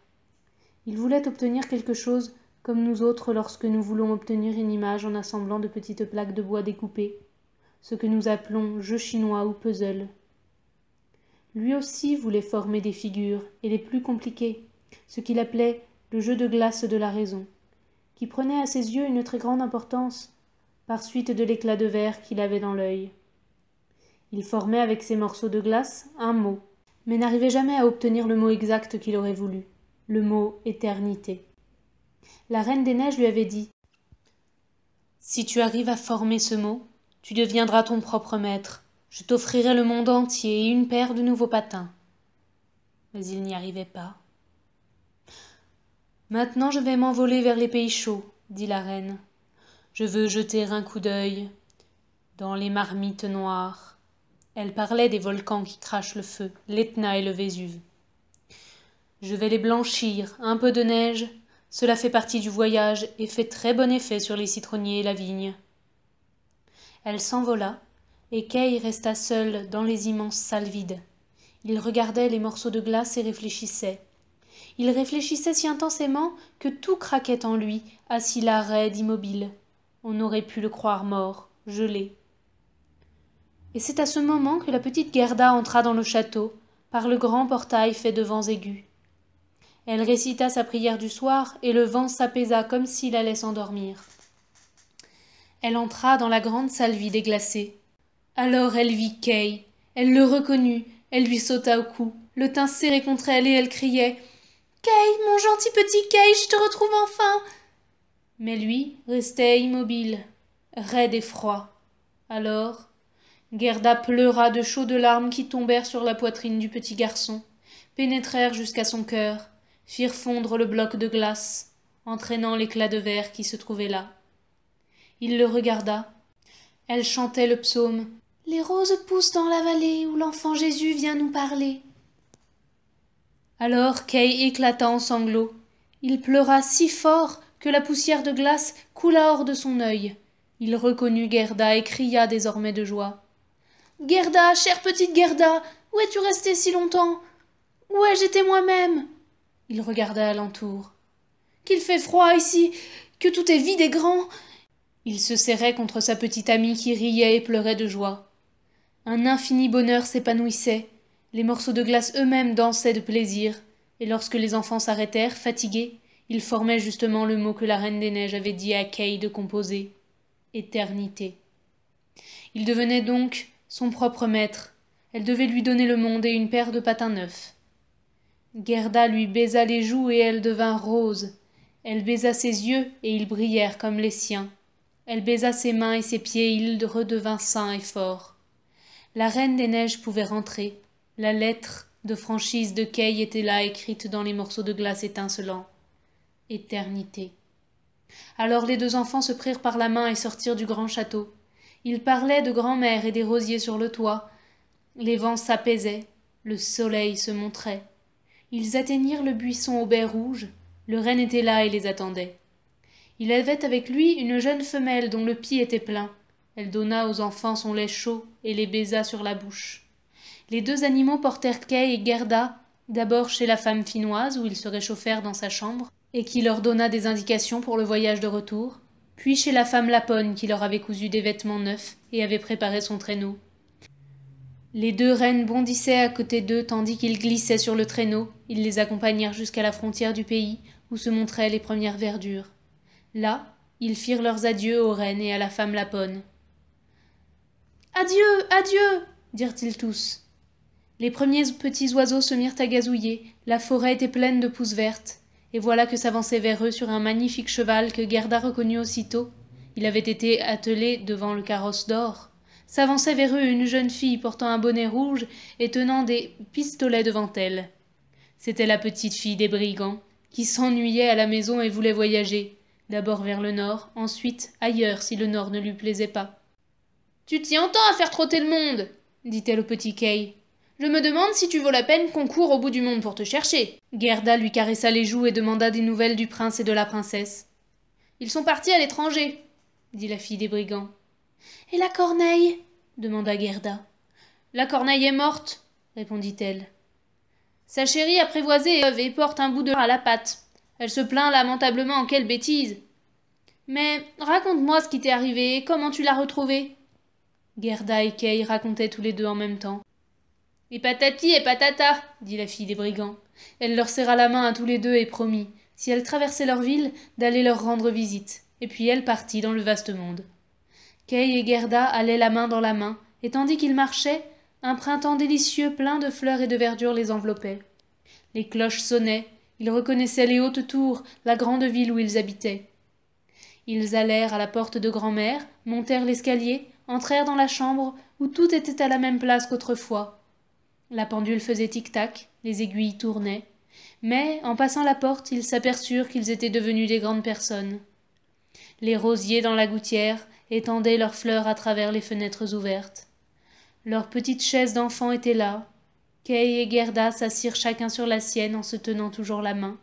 Il voulait obtenir quelque chose comme nous autres lorsque nous voulons obtenir une image en assemblant de petites plaques de bois découpées, ce que nous appelons jeu chinois ou puzzle. Lui aussi voulait former des figures, et les plus compliquées, ce qu'il appelait le jeu de glace de la raison, qui prenait à ses yeux une très grande importance, par suite de l'éclat de verre qu'il avait dans l'œil. Il formait avec ces morceaux de glace un mot, mais n'arrivait jamais à obtenir le mot exact qu'il aurait voulu, le mot éternité. La Reine des Neiges lui avait dit « Si tu arrives à former ce mot, tu deviendras ton propre maître. Je t'offrirai le monde entier et une paire de nouveaux patins. » Mais il n'y arrivait pas. « Maintenant je vais m'envoler vers les pays chauds, dit la reine. Je veux jeter un coup d'œil dans les marmites noires. » Elle parlait des volcans qui crachent le feu, l'Etna et le Vésuve. « Je vais les blanchir, un peu de neige, cela fait partie du voyage et fait très bon effet sur les citronniers et la vigne. » Elle s'envola, et Kay resta seul dans les immenses salles vides. Il regardait les morceaux de glace et réfléchissait. Il réfléchissait si intensément que tout craquait en lui, assis là raide, immobile. On aurait pu le croire mort, gelé. Et c'est à ce moment que la petite Gerda entra dans le château, par le grand portail fait de vents aigus. Elle récita sa prière du soir, et le vent s'apaisa comme s'il allait s'endormir. Elle entra dans la grande salle vide et glacée. Alors elle vit Kay. Elle le reconnut, elle lui sauta au cou, le tint serré contre elle, et elle criait « Kay, mon gentil petit Kay, je te retrouve enfin !» Mais lui restait immobile, raide et froid. Alors, Gerda pleura de chaudes larmes qui tombèrent sur la poitrine du petit garçon, pénétrèrent jusqu'à son cœur, firent fondre le bloc de glace, entraînant l'éclat de verre qui se trouvait là. Il le regarda. Elle chantait le psaume « Les roses poussent dans la vallée où l'enfant Jésus vient nous parler. » Alors Kay éclata en sanglots. Il pleura si fort que la poussière de glace coula hors de son œil. Il reconnut Gerda et cria désormais de joie. « Gerda, chère petite Gerda, où es-tu restée si longtemps? Où ai-je été moi-même » Il regarda alentour. « Qu'il fait froid ici, que tout est vide et grand !» Il se serrait contre sa petite amie qui riait et pleurait de joie. Un infini bonheur s'épanouissait. Les morceaux de glace eux-mêmes dansaient de plaisir, et lorsque les enfants s'arrêtèrent, fatigués, ils formaient justement le mot que la Reine des Neiges avait dit à Kay de composer. Éternité. Il devenait donc son propre maître. Elle devait lui donner le monde et une paire de patins neufs. Gerda lui baisa les joues et elle devint rose. Elle baisa ses yeux et ils brillèrent comme les siens. Elle baisa ses mains et ses pieds et il redevint sain et fort. La Reine des Neiges pouvait rentrer. La lettre de franchise de Kay était là écrite dans les morceaux de glace étincelants. Éternité. Alors les deux enfants se prirent par la main et sortirent du grand château. Ils parlaient de grand-mère et des rosiers sur le toit. Les vents s'apaisaient, le soleil se montrait. Ils atteignirent le buisson au baies rouge. Le renne était là et les attendait. Il avait avec lui une jeune femelle dont le pied était plein. Elle donna aux enfants son lait chaud et les baisa sur la bouche. Les deux animaux portèrent Kay et Gerda d'abord chez la femme finnoise où ils se réchauffèrent dans sa chambre et qui leur donna des indications pour le voyage de retour, puis chez la femme Laponne qui leur avait cousu des vêtements neufs et avait préparé son traîneau. Les deux reines bondissaient à côté d'eux tandis qu'ils glissaient sur le traîneau. Ils les accompagnèrent jusqu'à la frontière du pays où se montraient les premières verdures. Là, ils firent leurs adieux aux reines et à la femme Laponne. « Adieu, adieu !» dirent-ils tous. Les premiers petits oiseaux se mirent à gazouiller, la forêt était pleine de pousses vertes, et voilà que s'avançait vers eux sur un magnifique cheval que Gerda reconnut aussitôt. Il avait été attelé devant le carrosse d'or. S'avançait vers eux une jeune fille portant un bonnet rouge et tenant des pistolets devant elle. C'était la petite fille des brigands, qui s'ennuyait à la maison et voulait voyager, d'abord vers le nord, ensuite ailleurs si le nord ne lui plaisait pas. « Tu t'y entends à faire trotter le monde !» dit-elle au petit Kay. « Je me demande si tu vaux la peine qu'on court au bout du monde pour te chercher. » Gerda lui caressa les joues et demanda des nouvelles du prince et de la princesse. « Ils sont partis à l'étranger, » dit la fille des brigands. « Et la corneille ?» demanda Gerda. « La corneille est morte, » répondit-elle. « Sa chérie apprivoisée et porte un bout de à la patte. Elle se plaint lamentablement en quelle bêtise. Mais raconte-moi ce qui t'est arrivé et comment tu l'as retrouvée. » Gerda et Kay racontaient tous les deux en même temps. « Et patati et patata, » dit la fille des brigands. Elle leur serra la main à tous les deux et promit, si elle traversait leur ville, d'aller leur rendre visite. Et puis elle partit dans le vaste monde. Kay et Gerda allaient la main dans la main, et tandis qu'ils marchaient, un printemps délicieux plein de fleurs et de verdure les enveloppait. Les cloches sonnaient, ils reconnaissaient les hautes tours, la grande ville où ils habitaient. Ils allèrent à la porte de grand-mère, montèrent l'escalier, entrèrent dans la chambre où tout était à la même place qu'autrefois. La pendule faisait tic-tac, les aiguilles tournaient, mais en passant la porte, ils s'aperçurent qu'ils étaient devenus des grandes personnes. Les rosiers dans la gouttière étendaient leurs fleurs à travers les fenêtres ouvertes. Leurs petites chaises d'enfants étaient là. Kay et Gerda s'assirent chacun sur la sienne en se tenant toujours la main.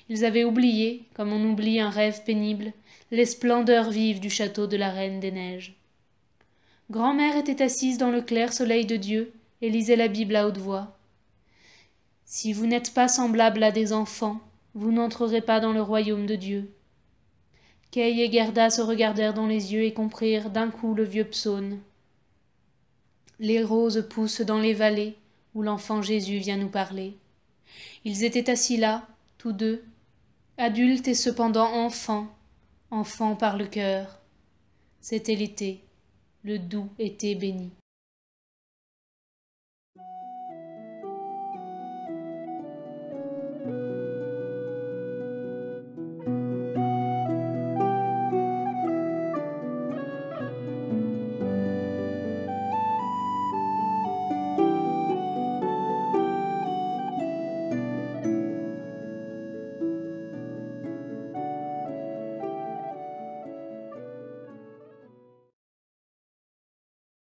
Ils avaient oublié, comme on oublie un rêve pénible, les splendeurs vives du château de la Reine des Neiges. Grand-mère était assise dans le clair soleil de Dieu et lisait la Bible à haute voix. « Si vous n'êtes pas semblables à des enfants, vous n'entrerez pas dans le royaume de Dieu. » Kay et Gerda se regardèrent dans les yeux et comprirent d'un coup le vieux psaume. Les roses poussent dans les vallées où l'enfant Jésus vient nous parler. Ils étaient assis là, tous deux, adultes et cependant enfants, enfants par le cœur. C'était l'été, le doux été béni.